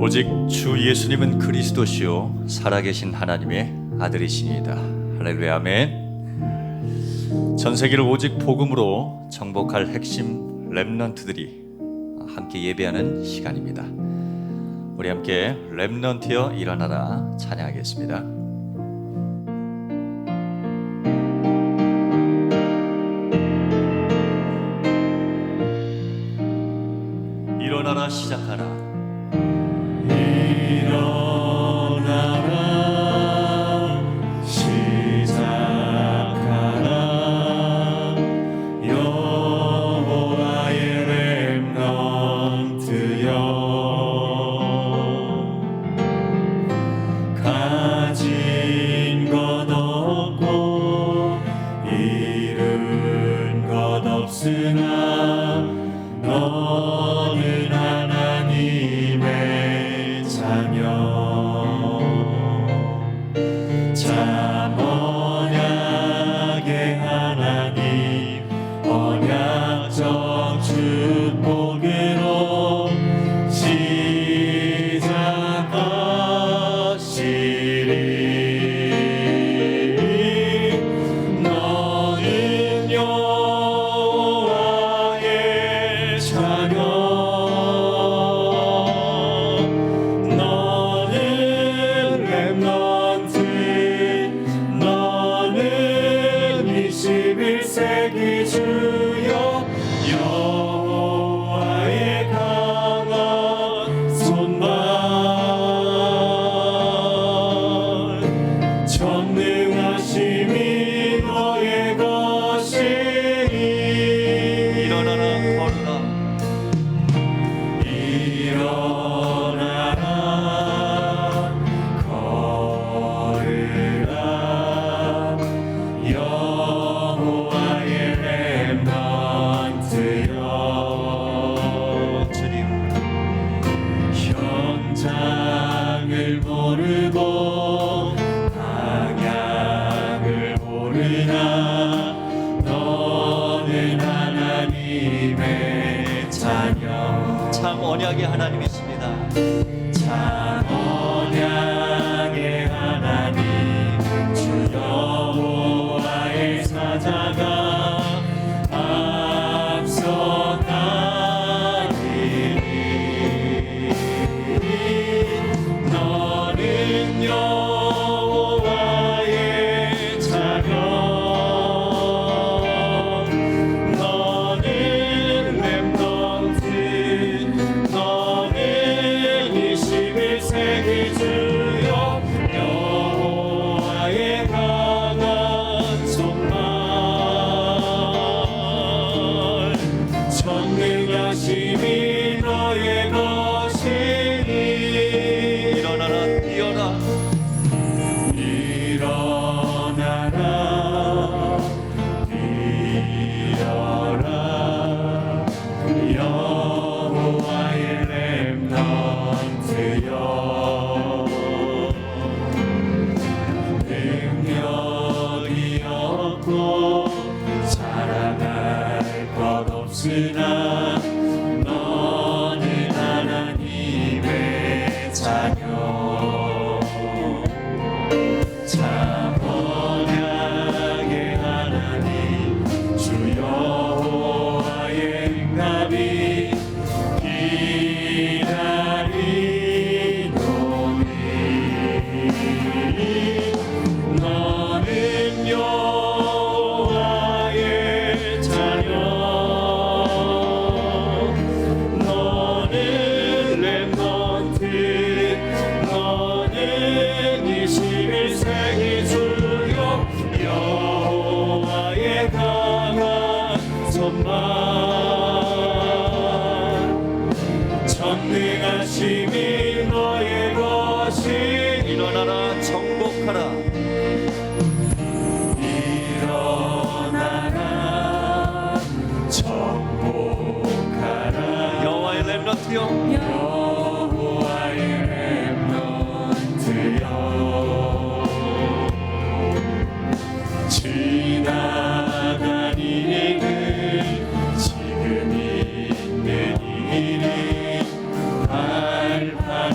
오직 주 예수님은 그리스도시요 살아계신 하나님의 아들이시니이다. 할렐루야, 아멘. 전 세계를 오직 복음으로 정복할 핵심 렘넌트들이 함께 예배하는 시간입니다. 우리 함께 렘넌트여 일어나라 찬양하겠습니다. 일어나라 시작하라. 일어나라 시작하라 여호와의 렘넌트여 가진 것 없고 이룬 것 없으나 너는 하나님의 자녀 참 언약의 하나님 언약적 축복으로 시작하시리 너는 여호와의 자녀 너는 렘넌트 너는 21세기 주여 여호와의 강한 손발 전능하심이 너의 것이니 일어나라 걸으라. 일어나라 걸으라 여호와의 렘넌트여 현장을 모르고 방향을 모르나 너는 하나님의 자녀 참 언약의 하나님이십니다. 참 언약의 하나님 주 여호와의 사자가 앞서가리니 너는 여호와의 자녀 너는 렘넌트 너는 21세기 주여 여호와의 강한 손발 전능하심이 너의 것이니 일어나라 뛰어라. 일어나라 뛰어라 여호와의 렘넌트여 능력이 없고 자랑할 것 없으나 너는 하나님의 자녀 참 언약의 하나님 주 여호와의 응답이 기다리노니 너는 여호와의 자녀 너는 렘넌트 너는 21세기 주여 여호와의 강한 손발 전능하심이 너의 것이 일어나라 정복하라. 일어나라 정복하라 여호와의 렘넌트여 여호와의 렘넌트여 지나간 일은 지금 있는 일이 알파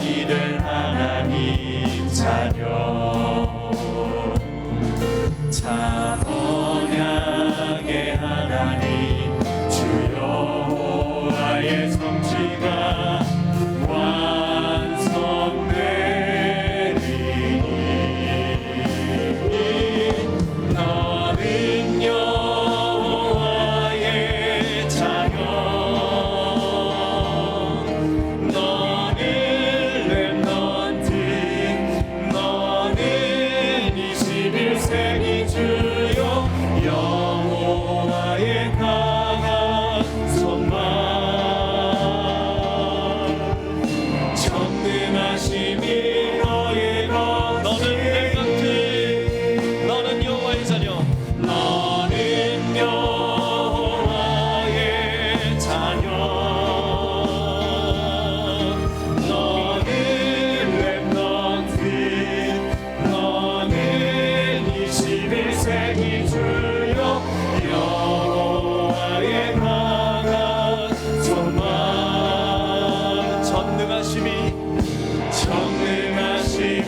전능하심이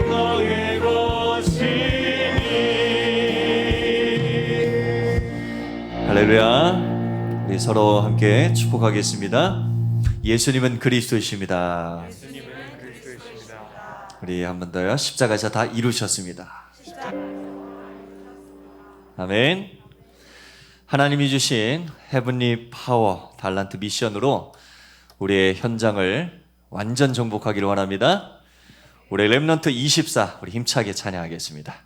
너의 것이니. 할렐루야. 우리 서로 함께 축복하겠습니다. 예수님은 그리스도이십니다. 우리 한 번 더요. 십자가에서 다 이루셨습니다. 아멘. 하나님이 주신 헤븐리 파워 달란트 미션으로 우리의 현장을 완전 정복하기를 원합니다. 우리 렘넌트 24 우리 힘차게 찬양하겠습니다.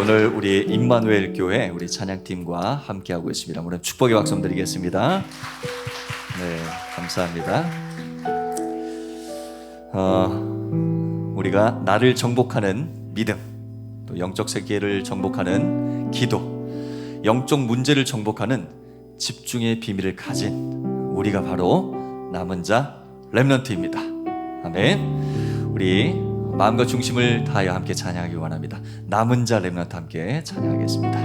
오늘 우리 임마누엘 교회 우리 찬양팀과 함께하고 있습니다. 오늘 축복의 박수 드리겠습니다. 네, 감사합니다. 우리가 나를 정복하는 믿음, 또 영적 세계를 정복하는 기도, 영적 문제를 정복하는 집중의 비밀을 가진 우리가 바로 남은 자 렘넌트입니다. 아멘. 우리 마음과 중심을 다하여 함께 찬양하기 원합니다. 남은 자 렘넌트 함께 찬양하겠습니다.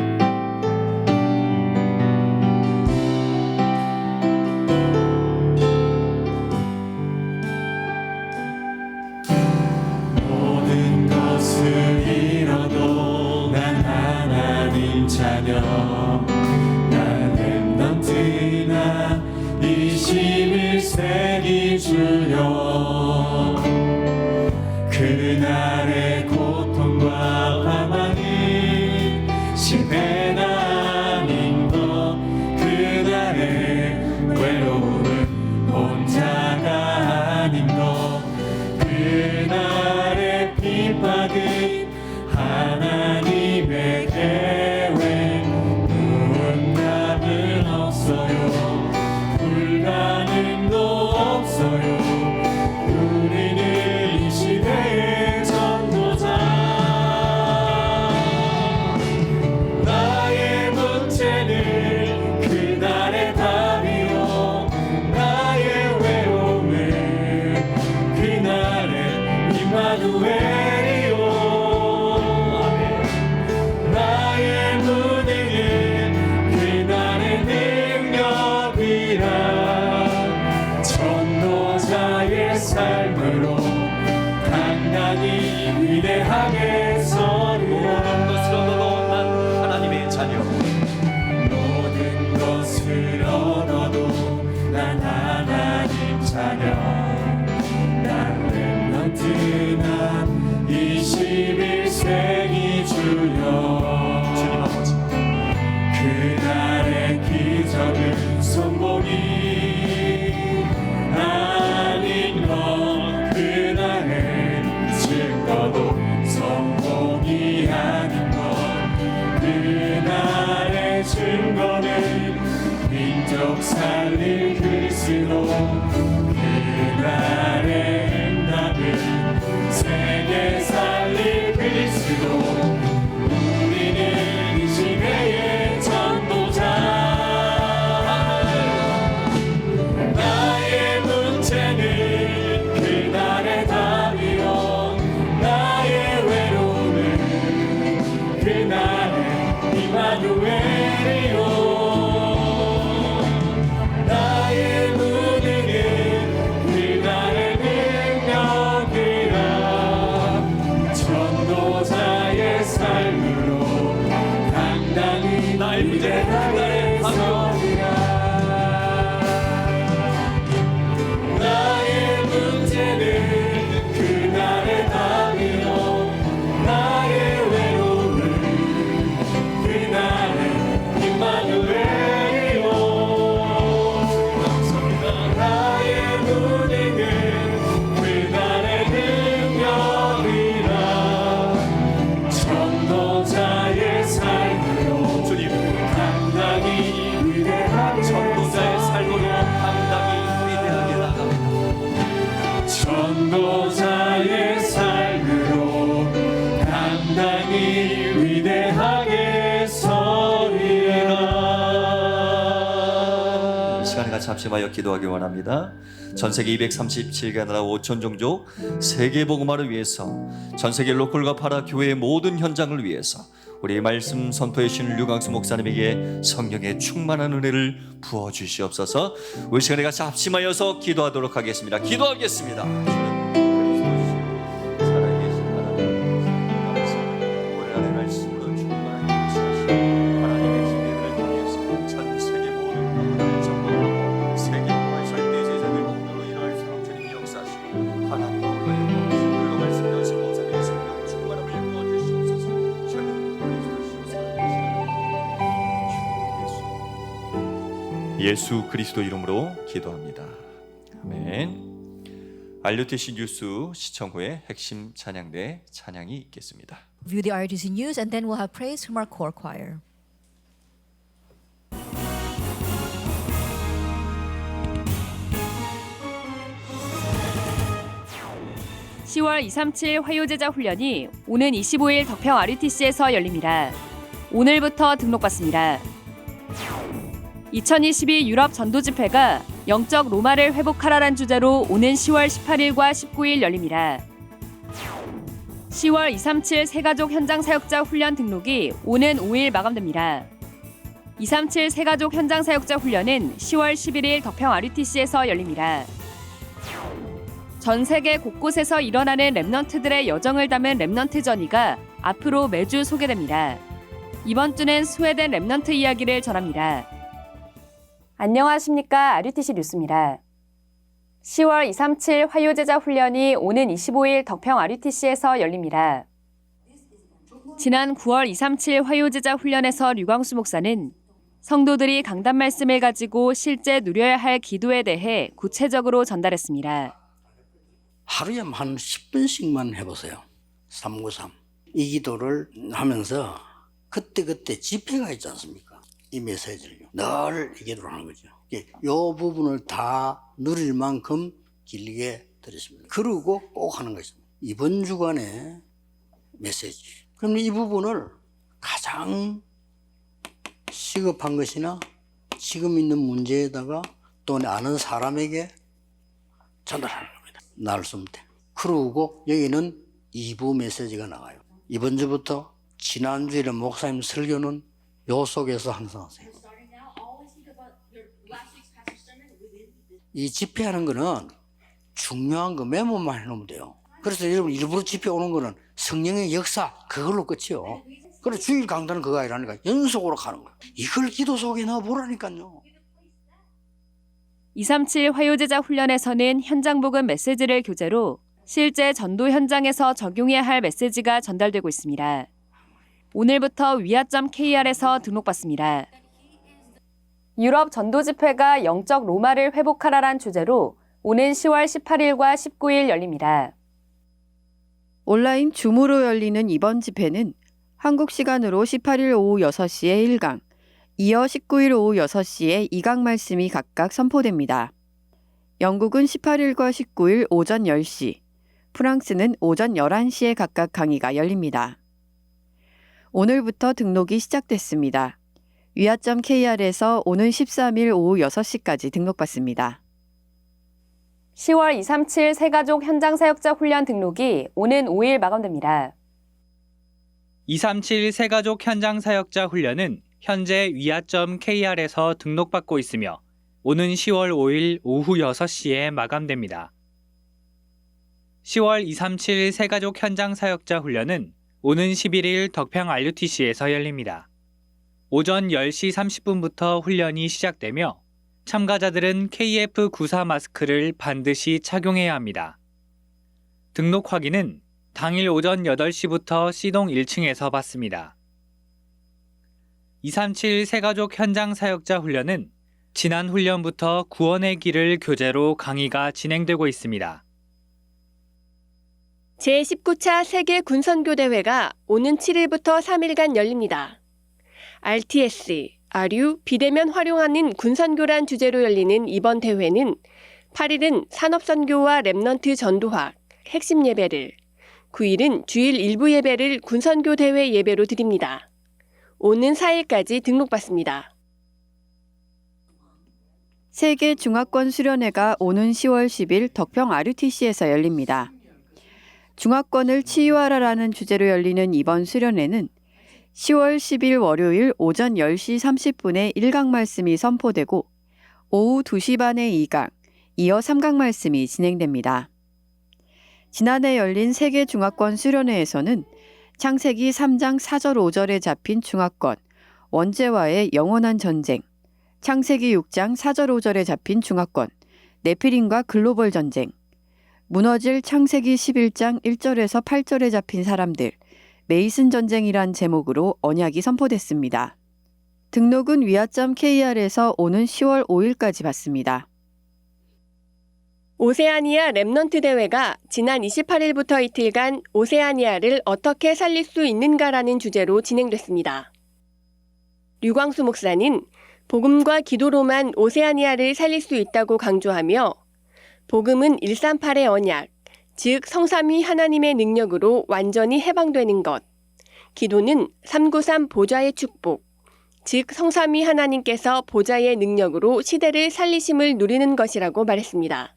모든 것을 잃어도 난 하나님 자녀, 난 렘넌트나 21세기 주여. 그날의 고통과 방황이 실패가 아닌 것, 그날의 외로움은 혼자가 아닌 것, 그날의 핍박은 하나님의 계획, 응답은 없어요, 불가능도 없어요. 우리는 이 시대의 전도자. 나의 문제는 그날의 답이요, 나의 외로움은 그날의 임마누엘이요. 나의 무능은 그날의 능력이라. 전도자의 삶으로 당당히 위대하게 서리라. 모든 것을 얻어도 난 하나님의 자녀. 모든 것을 얻어도 난 하나님 자녀, 난 렘넌트나 21세기 주여. 주님 아버지, 그날의 기적은 성공이 아닌 것, 그날의 증거도 성공이 아닌 것, 그날의 증거는 민족 살릴 그리스도, 그날의 응답은 세계 살릴 그리스도. 우리는 이 시대의 전도자. 나의 문제는 그날의 답이요, 나의 외로움은 그날의 임마누엘이요. 나의 무능은 그날의 능력이라. 전도자의 삶으로 당당히 나의 문제는 그날의 위대하게 서리라. 나의 문제는 그날의 답이요, 나의 외로움은 그날의 임마누엘이요. 나의 무능은 그날의 능력이라. 전도자의 삶으로 주님, 당당히 위대하게 전도자의 삶으로 서리라. 당당히 위대하게 나갑니다. 전도자의 삶으로 당당히 위대하게 서리라. 이 시간에 같이 합심하여 기도하기 원합니다. 전세계 237개 나라 5천 종족 세계 복음화를 위해서, 전세계 로컬과 파라 교회의 모든 현장을 위해서 우리 말씀 선포해 주신 류광수 목사님에게 성령의 충만한 은혜를 부어 주시옵소서. 우리 시간에 같이 합심하여서 기도하도록 하겠습니다. 기도하겠습니다. 살아계신 하나님, 우리 안에 말씀으로 충만하게 하시고 하나님의 지혜를 통해서 전 세계 모든 복음을 전파하고 세계 복음의 절대 제자들 복음으로 일어날수록 주님 역사하시고 하나님 불러여 그가 말씀 연습 목사님의 성령 충만함을 부어주시옵소서. 주님 그리스도 살아계신 예수 그리스도 이름으로 기도합니다. 아멘. RUTC 뉴스 시청 후에 핵심 찬양대 찬양이 있겠습니다. View the RTC news and then we'll have praise from our core choir. 10월 237 화요제자 훈련이 오는 25일 덕평 RUTC에서 열립니다. 오늘부터 등록받습니다. 2022 유럽 전도 집회가 영적 로마를 회복하라란 주제로 오는 10월 18일과 19일 열립니다. 10월 237 새가족 현장 사역자 훈련 등록이 오는 5일 마감됩니다. 237 새가족 현장 사역자 훈련은 10월 11일 덕평 RUTC에서 열립니다. 전 세계 곳곳에서 일어나는 랩넌트들의 여정을 담은 랩넌트 전이가 앞으로 매주 소개됩니다. 이번 주는 스웨덴 랩넌트 이야기를 전합니다. 안녕하십니까. RUTC 뉴스입니다. 10월 237 화요제자 훈련이 오는 25일 덕평 RUTC에서 열립니다. 지난 9월 237 화요제자 훈련에서 류광수 목사는 성도들이 강단 말씀을 가지고 실제 누려야 할 기도에 대해 구체적으로 전달했습니다. 하루에 한 10분씩만 해보세요. 393. 이 기도를 하면서 그때그때 집회가 있지 않습니까? 이 메시지를 늘 이 기도를 하는 거죠. 이 부분을 다 누릴 만큼 길게 들으십니다. 그러고 꼭 하는 것입니다. 이번 주간의 메시지. 그럼 이 부분을 가장 시급한 것이나 지금 있는 문제에다가 또 아는 사람에게 전달하는 겁니다. 나를 쓰면 돼. 그러고 여기는 2부 메시지가 나와요. 이번 주부터 지난주에 목사님 설교는 요 속에서 항상 하세요. 이 집회하는 거는 중요한 거 메모만 해놓으면 돼요. 그래서 여러분 일부러 집회 오는 거는 성령의 역사 그걸로 끝이요. 그래서 주일 강단은 그거 아니라니까 연속으로 가는 거예요. 이걸 기도 속에 넣어보라니까요. 237 화요제자 훈련에서는 현장 복음 메시지를 교재로 실제 전도 현장에서 적용해야 할 메시지가 전달되고 있습니다. 오늘부터 위아.kr에서 등록받습니다. 유럽 전도 집회가 영적 로마를 회복하라란 주제로 오는 10월 18일과 19일 열립니다. 온라인 줌으로 열리는 이번 집회는 한국 시간으로 18일 오후 6시에 1강, 이어 19일 오후 6시에 2강 말씀이 각각 선포됩니다. 영국은 18일과 19일 오전 10시, 프랑스는 오전 11시에 각각 강의가 열립니다. 오늘부터 등록이 시작됐습니다. 위아.kr에서 오는 13일 오후 6시까지 등록받습니다. 10월 237 새가족 현장 사역자 훈련 등록이 오는 5일 마감됩니다. 237 새가족 현장 사역자 훈련은 현재 위아.kr에서 등록받고 있으며 오는 10월 5일 오후 6시에 마감됩니다. 10월 237 새가족 현장 사역자 훈련은 오는 11일 덕평 RUTC에서 열립니다. 오전 10시 30분부터 훈련이 시작되며 참가자들은 KF94 마스크를 반드시 착용해야 합니다. 등록 확인은 당일 오전 8시부터 C동 1층에서 받습니다. 237 새가족 현장 사역자 훈련은 지난 훈련부터 구원의 길을 교재로 강의가 진행되고 있습니다. 제19차 세계 군선교 대회가 오는 7일부터 3일간 열립니다. RTS, RU, 비대면 활용하는 군선교란 주제로 열리는 이번 대회는 8일은 산업선교와 랩넌트 전도학, 핵심 예배를, 9일은 주일 일부 예배를 군선교 대회 예배로 드립니다. 오는 4일까지 등록받습니다. 세계 중화권 수련회가 오는 10월 10일 덕평 RUTC에서 열립니다. 중화권을 치유하라라는 주제로 열리는 이번 수련회는 10월 10일 월요일 오전 10시 30분에 1강 말씀이 선포되고 오후 2시 반에 2강, 이어 3강 말씀이 진행됩니다. 지난해 열린 세계 중화권 수련회에서는 창세기 3장 4절 5절에 잡힌 중화권, 원죄와의 영원한 전쟁, 창세기 6장 4절 5절에 잡힌 중화권, 네피림과 글로벌 전쟁, 무너질 창세기 11장 1절에서 8절에 잡힌 사람들, 메이슨 전쟁이란 제목으로 언약이 선포됐습니다. 등록은 위아.kr에서 오는 10월 5일까지 받습니다. 오세아니아 렘넌트 대회가 지난 28일부터 이틀간 오세아니아를 어떻게 살릴 수 있는가라는 주제로 진행됐습니다. 류광수 목사는 복음과 기도로만 오세아니아를 살릴 수 있다고 강조하며 복음은 138의 언약, 즉 성삼위 하나님의 능력으로 완전히 해방되는 것, 기도는 393 보좌의 축복, 즉 성삼위 하나님께서 보좌의 능력으로 시대를 살리심을 누리는 것이라고 말했습니다.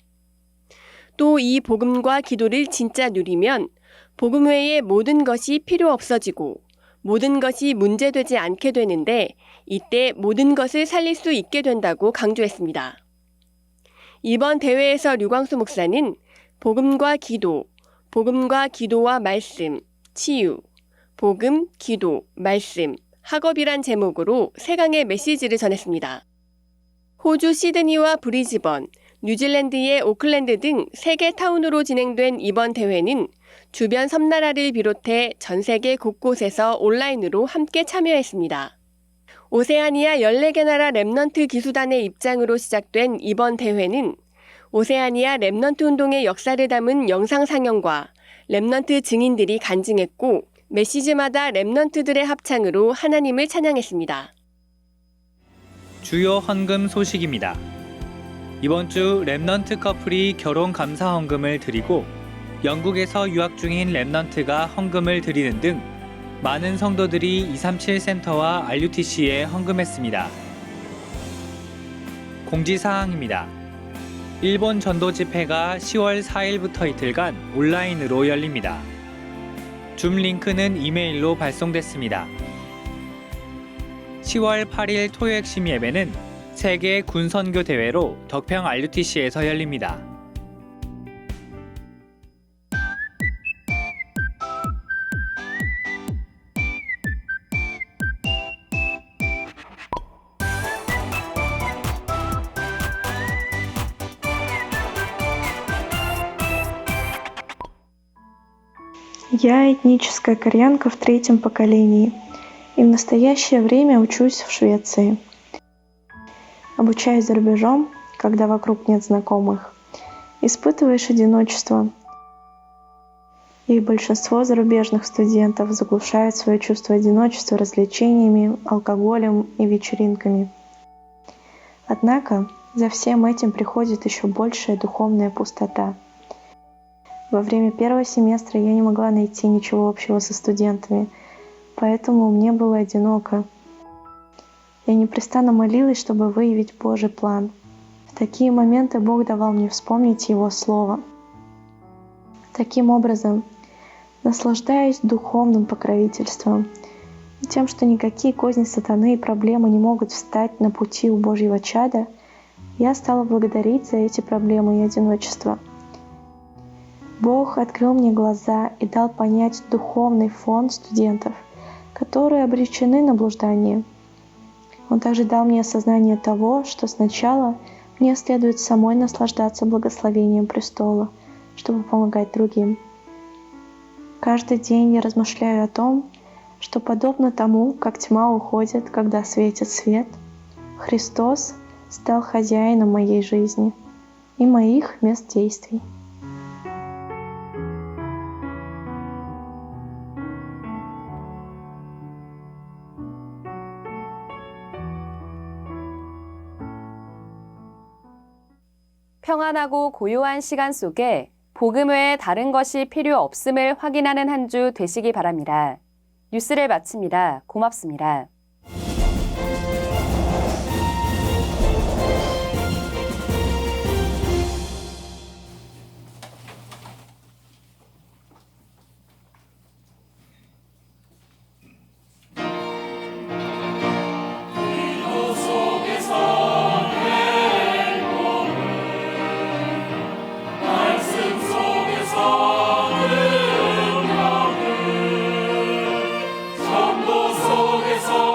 또 이 복음과 기도를 진짜 누리면 복음 외에 모든 것이 필요 없어지고 모든 것이 문제되지 않게 되는데 이때 모든 것을 살릴 수 있게 된다고 강조했습니다. 이번 대회에서 류광수 목사는 복음과 기도와 말씀, 치유, 복음, 기도, 말씀, 학업이란 제목으로 3강의 메시지를 전했습니다. 호주 시드니와 브리즈번, 뉴질랜드의 오클랜드 등 3개 타운으로 진행된 이번 대회는 주변 섬나라를 비롯해 전 세계 곳곳에서 온라인으로 함께 참여했습니다. 오세아니아 14개 나라 렘넌트 기수단의 입장으로 시작된 이번 대회는 오세아니아 렘넌트 운동의 역사를 담은 영상 상영과 렘넌트 증인들이 간증했고 메시지마다 렘넌트들의 합창으로 하나님을 찬양했습니다. 주요 헌금 소식입니다. 이번 주 렘넌트 커플이 결혼 감사 헌금을 드리고 영국에서 유학 중인 렘넌트가 헌금을 드리는 등 많은 성도들이 237 센터와 RUTC에 헌금했습니다. 공지사항입니다. 일본 전도 집회가 10월 4일부터 이틀간 온라인으로 열립니다. 줌 링크는 이메일로 발송됐습니다. 10월 8일 토요 핵심 예배는 세계 군선교 대회로 덕평 RUTC에서 열립니다. Я этническая кореянка в 3-м поколении и в настоящее время учусь в Швеции. Обучаюсь за рубежом, когда вокруг нет знакомых. Испытываешь одиночество. И большинство зарубежных студентов заглушают свое чувство одиночества развлечениями, алкоголем и вечеринками. Однако за всем этим приходит еще большая духовная пустота. Во время первого семестра я не могла найти ничего общего со студентами, поэтому мне было одиноко. Я непрестанно молилась, чтобы выявить Божий план. В такие моменты Бог давал мне вспомнить Его Слово. Таким образом, наслаждаясь духовным покровительством и тем, что никакие козни сатаны и проблемы не могут встать на пути у Божьего чада, я стала благодарить за эти проблемы и одиночество. Бог открыл мне глаза и дал понять духовный фон студентов, которые обречены на блуждание. Он также дал мне осознание того, что сначала мне следует самой наслаждаться благословением престола, чтобы помогать другим. Каждый день я размышляю о том, что подобно тому, как тьма уходит, когда светит свет, Христос стал хозяином моей жизни и моих мест действий. 평안하고 고요한 시간 속에 복음 외에 다른 것이 필요 없음을 확인하는 한 주 되시기 바랍니다. 뉴스를 마칩니다. 고맙습니다. 속에서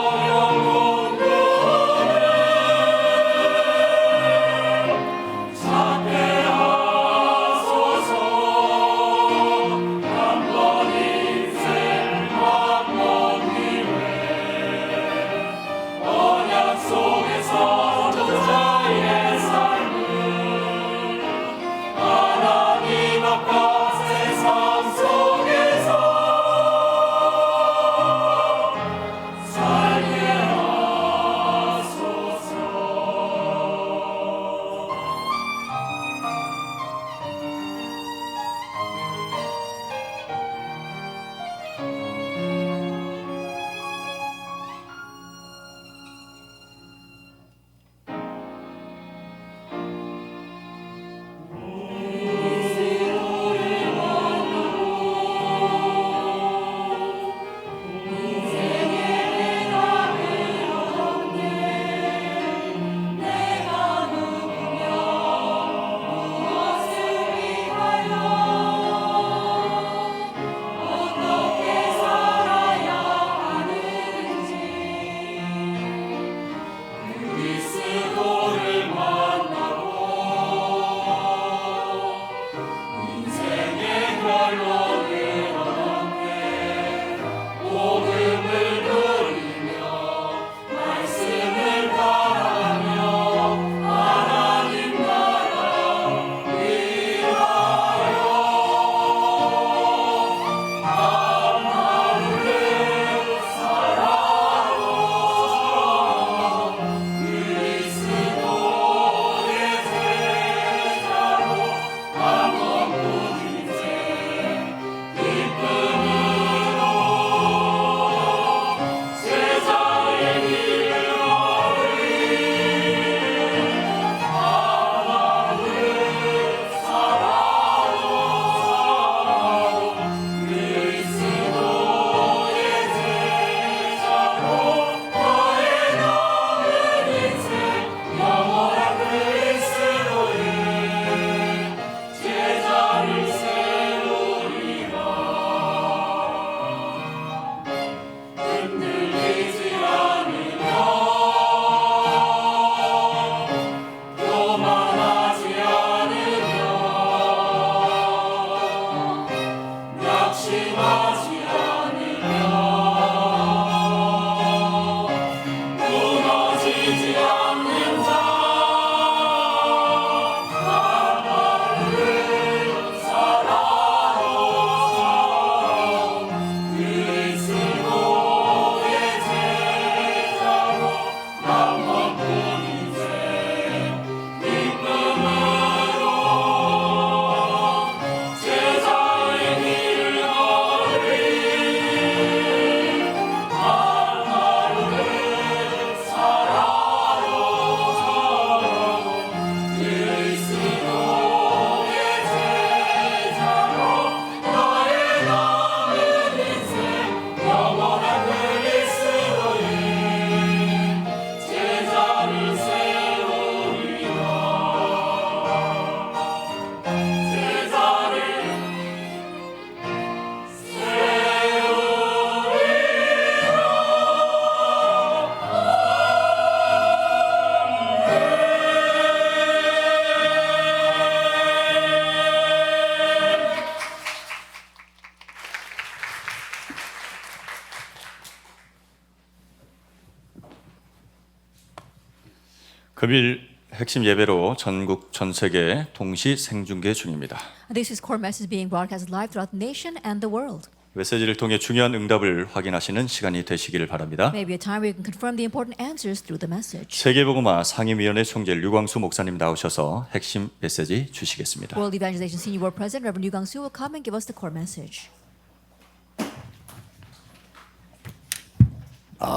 금일 핵심 예배로 전국 전 세계 동시 생중계 중입니다. This is core message being broadcast live throughout the nation and the world. 메시지를 통해 중요한 응답을 확인하시는 시간이 되시기를 바랍니다. Maybe a time where you can confirm the important answers through the message. 세계복음화 상임위원회 총재 류광수 목사님 나오셔서 핵심 메시지 주시겠습니다. World Evangelization Senior World President Reverend Yu Gang-soo will come and give us the core message.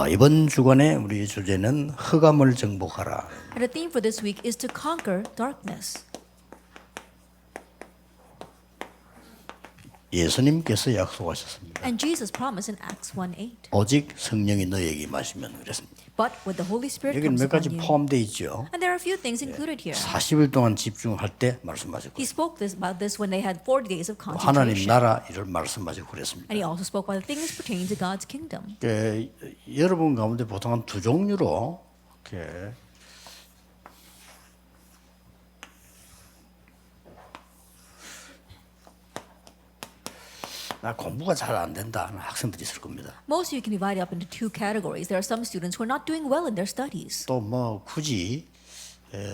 이번 주간에 우리 주제는 흑암을 정복하라. And the theme for this week is to conquer darkness. 예수님께서 약속하셨습니다. And Jesus promised in Acts 1:8. 오직 성령이 너에게 임하시면 그랬습니다. But when the Holy Spirit 여기는 comes 몇 가지 upon you. 포함되어 있죠. And there are a few things included here. 40일 동안 집중할 때 말씀하셨고 He spoke about this when they had 40 days of 하나님 concentration. 나라 이를 말씀하시고 그랬습니다. And he also spoke about the things pertaining to God's kingdom. 여러분 가운데 보통 한 두 종류로 이렇게 나 공부가 잘 안 된다 하는 학생들이 있을 겁니다. Most of you can be divided up into two categories. There are some students who are not doing well in their studies. 또 뭐 굳이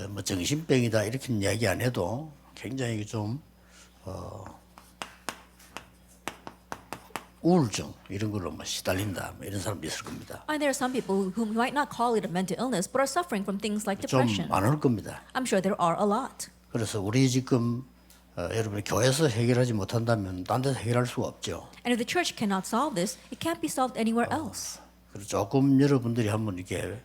뭐 정신병이다 이렇게 이야기 안 해도 굉장히 좀 우울증 이런 걸로 뭐 시달린다 뭐 이런 사람도 있을 겁니다. And there are some people who might not call it a mental illness but are suffering from things like 좀 depression. 많을 겁니다. I'm sure there are a lot. 그래서 우리 지금 여러분이 교회에서 해결하지 못한다면 딴 데서 해결할 수가 없죠. And if the church cannot solve this, it can't be solved anywhere else. 그래서 조금 여러분들이 한번 이렇게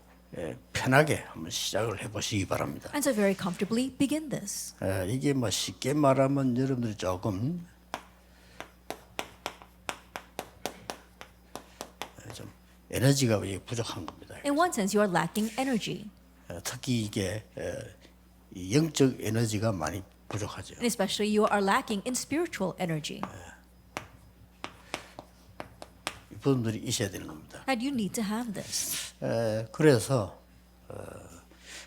편하게 한번 시작을 해보시기 바랍니다. And so very comfortably begin this. 이게 뭐 쉽게 말하면 여러분들이 조금 좀 에너지가 부족한 겁니다. In one sense, you are lacking energy. 특히 이게 이 영적 에너지가 많이 부족하죠. And especially you are lacking in spiritual energy. 이 부분들이 있어야 되는 겁니다. And you need to have this. 그래서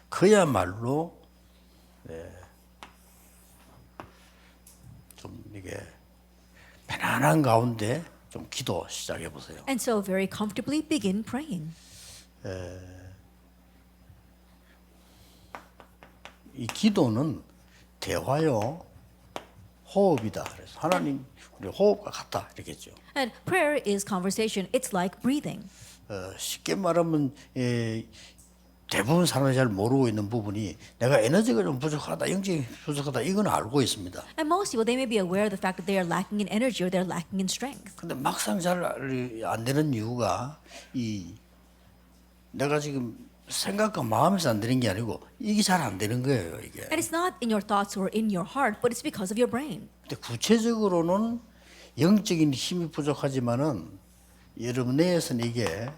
그야말로 좀 이게 편안한 가운데 좀 기도 시작해 보세요. And so very comfortably begin praying. 이 기도는 대화요, 호흡이다. 그래서 하나님 우리 호흡과 같다 이렇게 했죠. And prayer is conversation. It's like breathing. 쉽게 말하면 대부분 사람이 잘 모르고 있는 부분이 내가 에너지가 좀 부족하다, 영적이 부족하다 이건 알고 있습니다. And most people, they may be aware of the fact that they are lacking in energy or they're lacking in strength. 근데 막상 잘 안 되는 이유가 이 내가 지금 생각과 마음에서 안 되는 게 아니고 이게 잘 안 되는 거예요, 이게. And it's not in your thoughts or in your heart, but it's because of your brain. 근데 구체적으로는 영적인 힘이 부족하지만은 여러분 내에서는 이게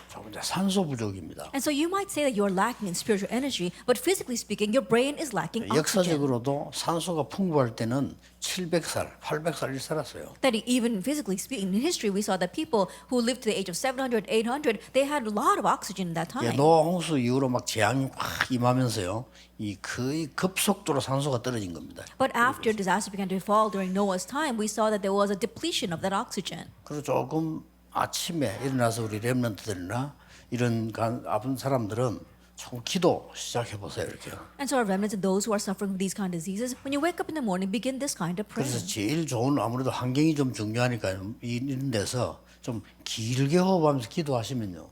조금 더 산소 부족입니다. And so you might say that you are lacking in spiritual energy, but physically speaking, your brain is lacking oxygen. 역사적으로도 산소가 풍부할 때는 700살, 800살을 살았어요. That even physically speaking, in history, we saw that people who lived to the age of 700, 800, they had a lot of oxygen in that time. 노아 홍수 이후로 막 재앙이 확 임하면서요, 이 거의 급속도로 산소가 떨어진 겁니다. But after disaster began to fall during Noah's time, we saw that there was a depletion of that oxygen. 그리고 조금 아침에 일어나서 우리 렘넌트들이나 이런 아픈 사람들은 조금 기도 시작해 보세요, 이렇게. And so our remnants and those who are suffering from these kind of diseases, when you wake up in the morning, begin this kind of prayer. 그래서 제일 좋은 아무래도 환경이 좀 중요하니까 이런 데서 좀 길게 호흡하면서 기도하시면요,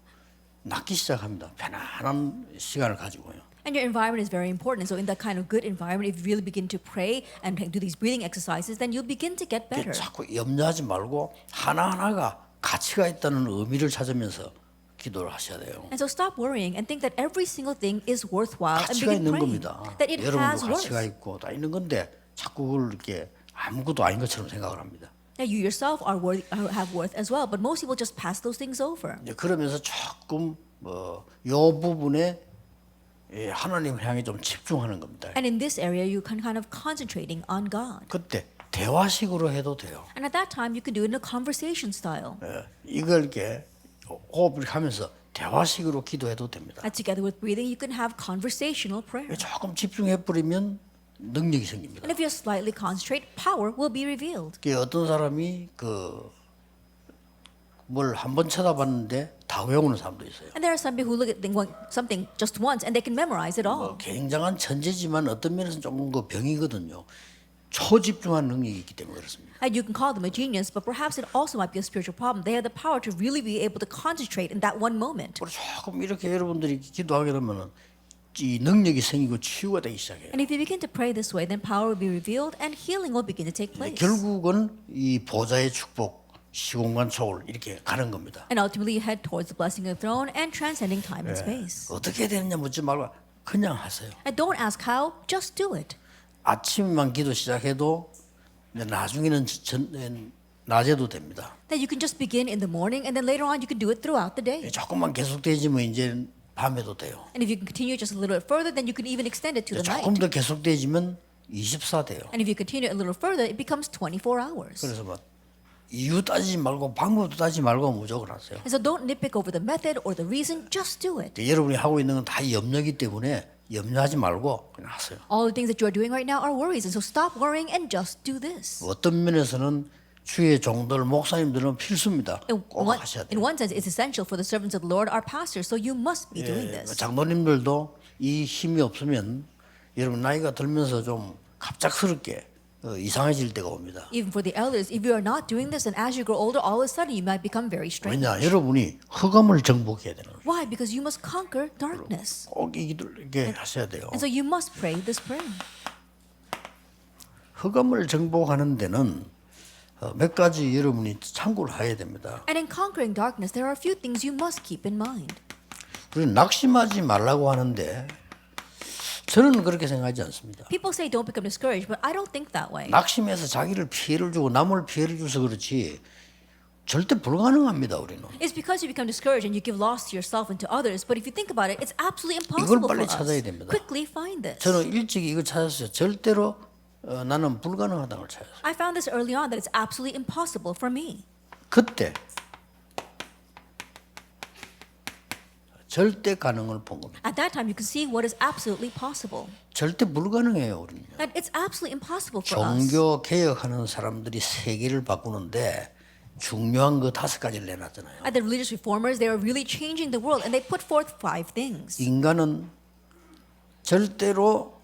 낫기 시작합니다. 편안한 시간을 가지고요. And your environment is very important. So in that kind of good environment, if you really begin to pray and do these breathing exercises, then you'll begin to get better. 자꾸 염려하지 말고 하나하나가 가치가 있다는 의미를 찾으면서 기도를 하셔야 돼요. And so stop worrying and think that every single thing is worthwhile and 가치가 begin 있는 praying 겁니다. that it has 여러분도 가치가 worth. 있고 다 있는 건데 자꾸 그걸 이렇게 아무것도 아닌 것처럼 생각을 합니다. That you yourself are worthy, have worth as well, but most people just pass those things over. 그러면서 조금 요 부분에 하나님을 향해 좀 집중하는 겁니다. And in this area, you can kind of concentrating on God. 그때 대화식으로 해도 돼요. And at that time, you can do it in a conversation style. 이걸 이렇게 호흡을 하면서 대화식으로 기도해도 됩니다. And together with breathing, you can have conversational prayer. 조금 집중해 버리면 능력이 생깁니다. And if you slightly concentrate, power will be revealed. 어떤 사람이 뭘 한번 쳐다봤는데 다 외우는 사람도 있어요. And there are some people who look at something just once and they can memorize it all. 굉장한 천재지만 어떤 면에서는 조금 그 병이거든요. 초집중한 능력이 있기 때문에 그렇습니다. And you can call them a genius, but perhaps it also might be a spiritual problem. They have the power to really be able to concentrate in that one moment. 그리고 조금 이렇게 여러분들이 기도하게 되면은 이 능력이 생기고 치유가 되기 시작해요. And if you begin to pray this way, then power will be revealed and healing will begin to take place. 결국은 이 보좌의 축복, 시공간 초월 이렇게 가는 겁니다. And ultimately you head towards the blessing of the throne and transcending time and space. 어떻게 되느냐 묻지 말고 그냥 하세요. And don't ask how, just do it. 아침만 기도 시작해도 이제 나중에는 낮에도 됩니다. That you can just begin in the morning and then later on you can do it throughout the day. 조금만 계속되지면 이제 밤에도 돼요. And if you can continue just a little bit further, then you can even extend it to the 조금 night. 더 계속되지면 24 돼요. And if you continue a little further, it becomes 24 hours. 그래서 뭐 이유 따지지 말고 방법도 따지지 말고 무조건 하세요. And so don't nitpick over the method or the reason, just do it. 여러분이 하고 있는 건 다 염려이기 때문에 염려하지 말고 그냥 하세요. All the things that you are doing right now are worries, and so stop worrying and just do this. 어떤 면에서는 주의 종들 목사님들은 필수입니다. 꼭 하셔야 돼요. In one sense, it's essential for the servants of the Lord, our pastors, so you must be doing this. 장로님들도 이 힘이 없으면 여러분 나이가 들면서 좀 갑작스럽게 이상해질 때가 옵니다. Even for the elders, if you are not doing this, and as you grow older, all of a sudden you might become very strange. 왜냐 여러분이 흑암을 정복해야 되는 거예요. Why? Because you must conquer darkness. 꼭 이렇게 하셔야 돼요. And so you must pray this prayer. 흑암을 정복하는 데는 몇 가지 여러분이 참고를 해야 됩니다. And in conquering darkness, there are a few things you must keep in mind. 우리는 낙심하지 말라고 하는데 저는 그렇게 생각하지 않습니다. People say don't become discouraged, but I don't think that way. 낙심해서 자기를 피해를 주고 남을 피해를 줘서 그렇지 절대 불가능합니다 우리는. It's because you become discouraged and you give loss to yourself and to others. But if you think about it, it's absolutely 이걸 impossible for 빨리 us. 찾아야 됩니다. Quickly find this. 저는 일찍 이거 찾았어요. 절대로 나는 불가능하다는 걸 찾았어요. I found this early on that it's absolutely impossible for me. 그때 절대 가능을 본 겁니다. At that time, you can see what is absolutely possible. 절대 불가능해요 우리는. That it's absolutely impossible for us. 종교 개혁하는 사람들이 세계를 바꾸는데 중요한 거 5가지를 내놨잖아요. At the religious reformers, they are really changing the world, and they put forth 5 things. 인간은 절대로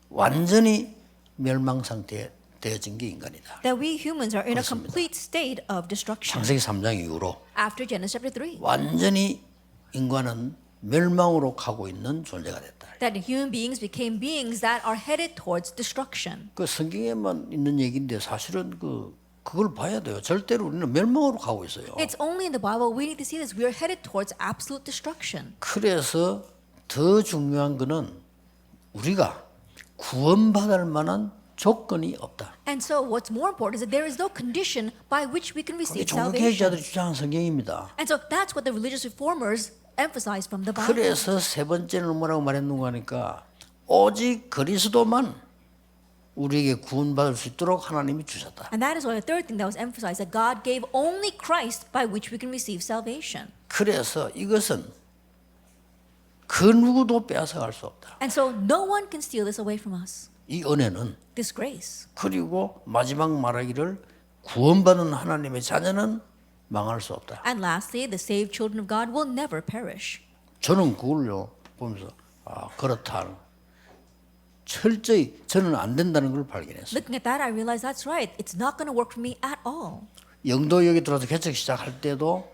완전히 멸망 상태에 되어진 게 인간이다. That we humans are in a 그렇습니다. complete state of destruction. 창세기 3장 이후로 After Genesis chapter 3. 완전히 인간은 멸망으로 가고 있는 존재가 됐다. That human beings became beings that are headed towards destruction. 그 성경에만 있는 얘기인데 사실은 그걸 봐야 돼요. 절대로 우리는 멸망으로 가고 있어요. It's only in the Bible we need to see this. We are headed towards absolute destruction. 그래서 더 중요한 거는 우리가 구원받을 만한 조건이 없다. And so what's more important is that there is no condition by which we can 그게 receive 종교개혁자들이 salvation. 주장한 성경입니다. And so that's what the religious reformers emphasize from the Bible. 그래서 세 번째는 뭐라고 말했는가 하니까 오직 그리스도만 우리에게 구원받을 수 있도록 하나님이 주셨다. And that is why the third thing that was emphasized, that God gave only Christ by which we can receive salvation. 그래서 이것은 그 누구도 빼앗아갈 수 없다. And so no one can steal this away from us. 이 은혜는 This grace. 그리고 마지막 말하기를 구원받은 하나님의 자녀는 망할 수 없다. And lastly, the saved children of God will never perish. 저는 그걸요 보면서 그렇다. 철저히 저는 안 된다는 걸 발견했어요. Looking at that, I realized that's right. It's not going to work for me at all. 영도역에 들어와서 개척 시작할 때도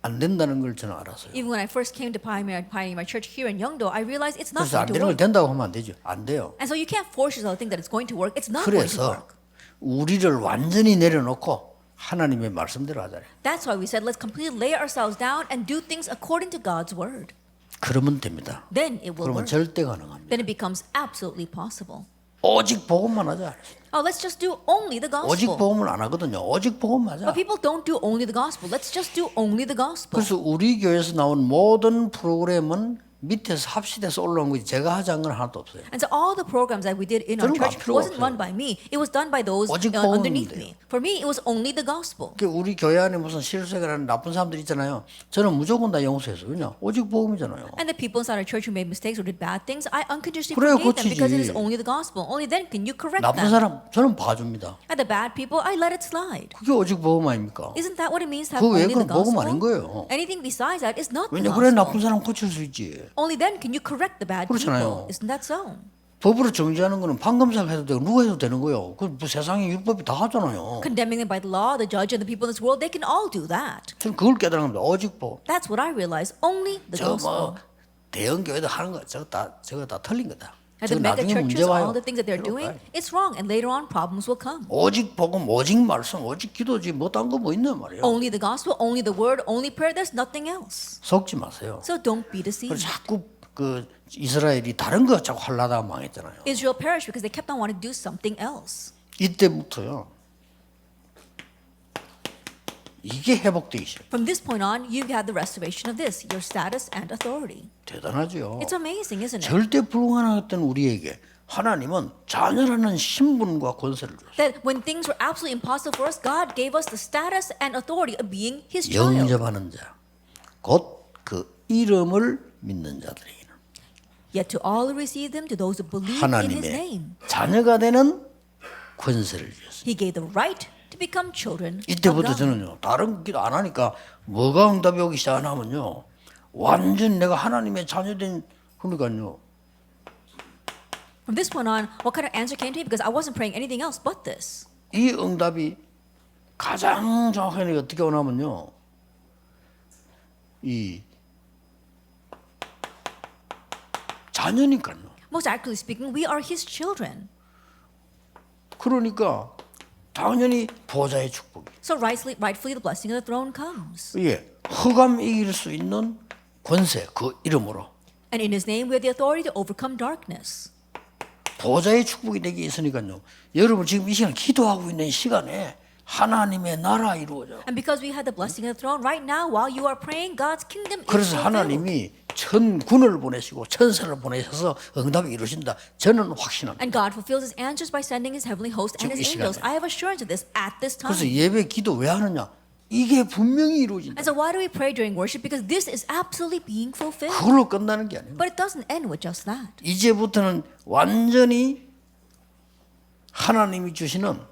안 된다는 걸 저는 알았어요. Even when I first came to pioneer my church here in Yeongdo, I realized it's not 그래서 안 going to 되는 걸 work. 된다고 하면 안 되죠. 안 돼요. And so you can't force yourself to think that it's going to work. It's not going to 그래서 work. 우리를 완전히 내려놓고 하나님의 말씀대로 하잖아요. That's why we said let's completely lay ourselves down and do things according to God's word. 그러면 됩니다. Then it will 그러면 work. 절대 가능합니다. Then it becomes absolutely possible. 오직 복음만 하자. Oh, let's just do only the 오직 gospel. 복음을 안 하거든요. 오직 복음만 하자. But people don't do only the gospel. Let's just do only the gospel. 그래서 우리 교회에서 나온 모든 프로그램은 밑에서 합시돼서 올라온 거지 제가 하지 않은 건 하나도 없어요. And so all the programs that we did in our 저는 church 필요가 wasn't 없어요. run by me. It was done by those 오직 underneath 복음인데요. me. For me, it was only the gospel. 그 우리 교회 안에 무슨 실수하는 나쁜 사람들 있잖아요. 저는 무조건 다 용서해서 그냥 오직 복음이잖아요. And the people inside our church who made mistakes or did bad things, I unconditionally 그래야 forgave them because it is 고치지. only the gospel. Only then can you correct 나쁜 them. 사람 저는 봐줍니다. And the bad people, I let it slide. 그게 오직 복음 아닙니까? Isn't that what it means to have 그 외에 only the 그건 복음 아닌 gospel? 거예요. Anything besides that is not the 왜냐 그래 나쁜 gospel. 사람 고칠 수 있지. Only then can you correct the bad 그렇잖아요. people. Isn't that so? 법으로 정지하는 거는 판검사가 해도 되고 누가 해도 되는 거예요. 그 뭐 세상에 율법이 다 하잖아요. Condemning them by the law, the judge, and the people in this world, they can all do that. 저는 그걸 깨달은 겁니다. 오직 복. That's what I realized. Only the 저 gospel. 뭐 대형 교회도 하는 거 저거 다 틀린 거다. And 저 the mega 나중에 문제 churches, 와요. all the things that they're doing, it's wrong. And later on, problems will come. 오직 복음, 오직 말씀, 오직 기도지 뭐 딴 거 뭐 있냐 말이에요. Only the gospel, only the word, only prayer. There's nothing else. 속지 마세요. So don't be 그래서 deceived. 자꾸 그 이스라엘이 다른 거 자꾸 하려다가 망했잖아요. Israel perished because they kept on wanting to do something else. 이때부터요. 이게 회복되기 시작. From this point on, you had the restoration of this, your status and authority. 대단하죠. It's amazing, isn't it? 절대 불가능했던 우리에게 하나님은 자녀라는 신분과 권세를 줬어요. That when things were absolutely impossible for us, God gave us the status and authority of being His child. 영접하는 자, 곧 그 이름을 믿는 자들에게는 Yet to all who receive them, to those who believe in His 하나님의 name, 자녀가 되는 권세를 주셨어요. He gave the right to become children of 이때부터 God. 저는요 다른 기도 안 하니까 뭐가 응답이 오기 시작하냐면요 완전 내가 하나님의 자녀된 그러니까요 From this point on, what kind of answer came to me? Because I wasn't praying anything else but this. 이 응답이 가장 정확하게 어떻게 오냐면요 이 자녀니까요. Most accurately speaking, we are His children. 그러니까 당연히 보좌의 축복이 So rightfully the blessing of the throne comes. 이게 흑암 이길 수 있는 권세 그 이름으로 And in His name, we have the authority to overcome darkness. 보좌의 축복이 되게 있으니까요. 여러분 지금 이 시간 기도하고 있는 시간에 하나님의 나라 이루어져. And because we had the blessing of the throne, right now, while you are praying, God's kingdom is 그래서 fulfilled. 하나님이 천군을 보내시고 천사를 보내셔서 응답이 이루어진다. 저는 확신합니다. And God fulfills His answers by sending His heavenly host and 지금 His 이 angels. 시간에. I have assurance of this at this 그래서 time. 예배 기도 왜 하느냐? 이게 분명히 이루어진다. And so why do we pray during worship? Because this is absolutely being fulfilled. 그걸로 끝나는 게 아니에요. But it doesn't end with just that. 이제부터는 완전히 하나님이 주시는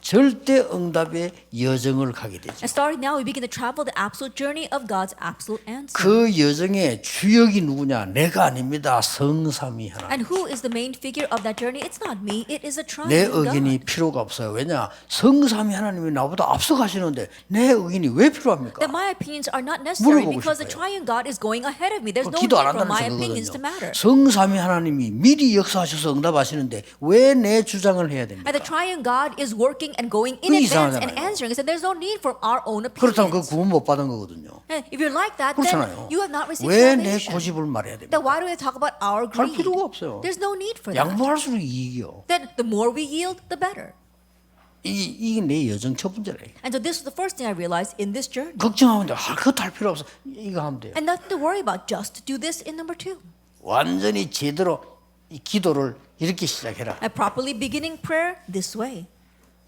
절대 응답의 여정을 가게 되죠. And starting now, we begin to travel the absolute journey of God's absolute answer. 그 여정의 주역이 누구냐? 내가 아닙니다. 성삼위 하나님. And who is the main figure of that journey? It's not me. It is a 내 triune 의견이 God. 필요가 없어요. 왜냐? 성삼위 하나님이 나보다 앞서가시는데 내 의견이 왜 필요합니까? That my opinions are not necessary 물어보고 because the 싶어요. triune God is going ahead of me. There's no 기도 need 안 for 한다는 my opinions to 거거든요. matter. 성삼위 하나님이 미리 역사하셔서 응답하시는데 왜 내 주장을 해야 됩니까? And the triune God is working and going in 그게 advance and 이상하잖아요. answering. So there's no need for our own 그렇다면 그 opinions. 구원 못 받은 거거든요. And if you're like that, then 그렇잖아요. you have not received 왜 내 salvation. 고집을 말해야 Then 됩니까? why do we talk about our 할 greed? 필요가 없어요. There's no need for that. 양보할수록 이익이요. Then the more we yield, the better. 이게 내 여정 첫 번째래. And so this was the first thing I realized in this journey. 걱정하면 돼. 그것도 할 필요 없어. 이거 하면 돼요. And nothing to worry about, just to do this in number 2. 완전히 제대로 이 기도를 이렇게 시작해라. And properly beginning prayer this way,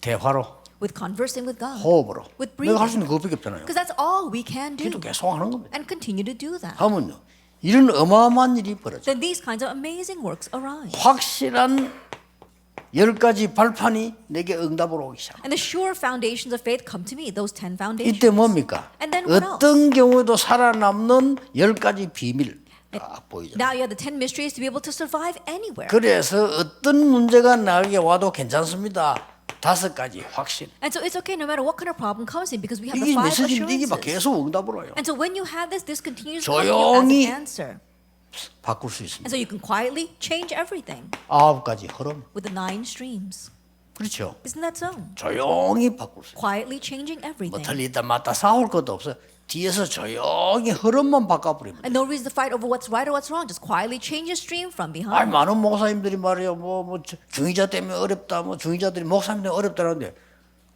대화로, with conversing with God. 호흡으로. With 내가 할 수 breathing. 있는 그것밖에 없잖아요. Because that's all we can do. 기도 계속 하는 겁니다. And continue to do that. 하면요. 이런 어마어마한 일이 벌어져. Then these kinds of amazing works arise. 확실한 10가지 발판이 내게 응답으로 오기 시작. And the sure foundations of faith come to me, those 10 foundations. 이때 뭡니까? And then what else? 어떤 경우에도 살아남는 10가지 비밀 딱 보이죠. Now you have the 10 mysteries to be able to survive anywhere. 그래서 어떤 문제가 나에게 와도 괜찮습니다. 5가지 확신. And so it's okay no matter what kind of problem comes in because we have the 이게 5 메시지인데 이게 막 assurances. 계속 응답으로 와요. And so when you have this continues to come to you as 조용히 an answer. 바꿀 수 And 있습니다. so you can quietly change everything 9가지 흐름. with the 9 streams. 그렇죠. Isn't that so? 조용히 바꿀 수 있어요. Quietly changing 뭐 everything. 틀리다 맞다 싸울 것도 없어요. 뒤에서 조용히 흐름만 바꿔버립니다. And no reason to fight over what's right or what's wrong. Just quietly change your stream from 아니 behind. 많은 목사님들이 말이요 뭐 중의자 때문에 어렵다 뭐 중의자들이 목사님 때문에 어렵다는데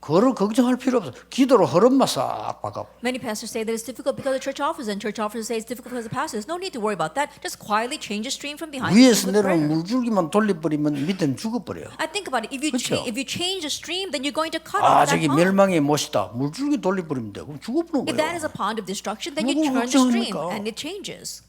그거를 걱정할 필요 없어. 기도로 흐름만 싹 바꿔. Many pastors say that it's difficult because of church officers, and church officers say it's difficult because of pastors. No need to worry about that. Just quietly change the stream from behind the 위에서 scenes with prayer. 내려오는 물줄기만 돌려버리면 밑에는 죽어버려요. I think about it. If 그렇죠? you change the stream, then you're going to cut 아 off that 저기 pond. 멸망의 못이다. 물줄기 돌려버리면 돼. 그럼 죽어버리는 If that is 거예요. a pond of destruction, then you 뭐가 turn the stream 걱정합니까? and it changes.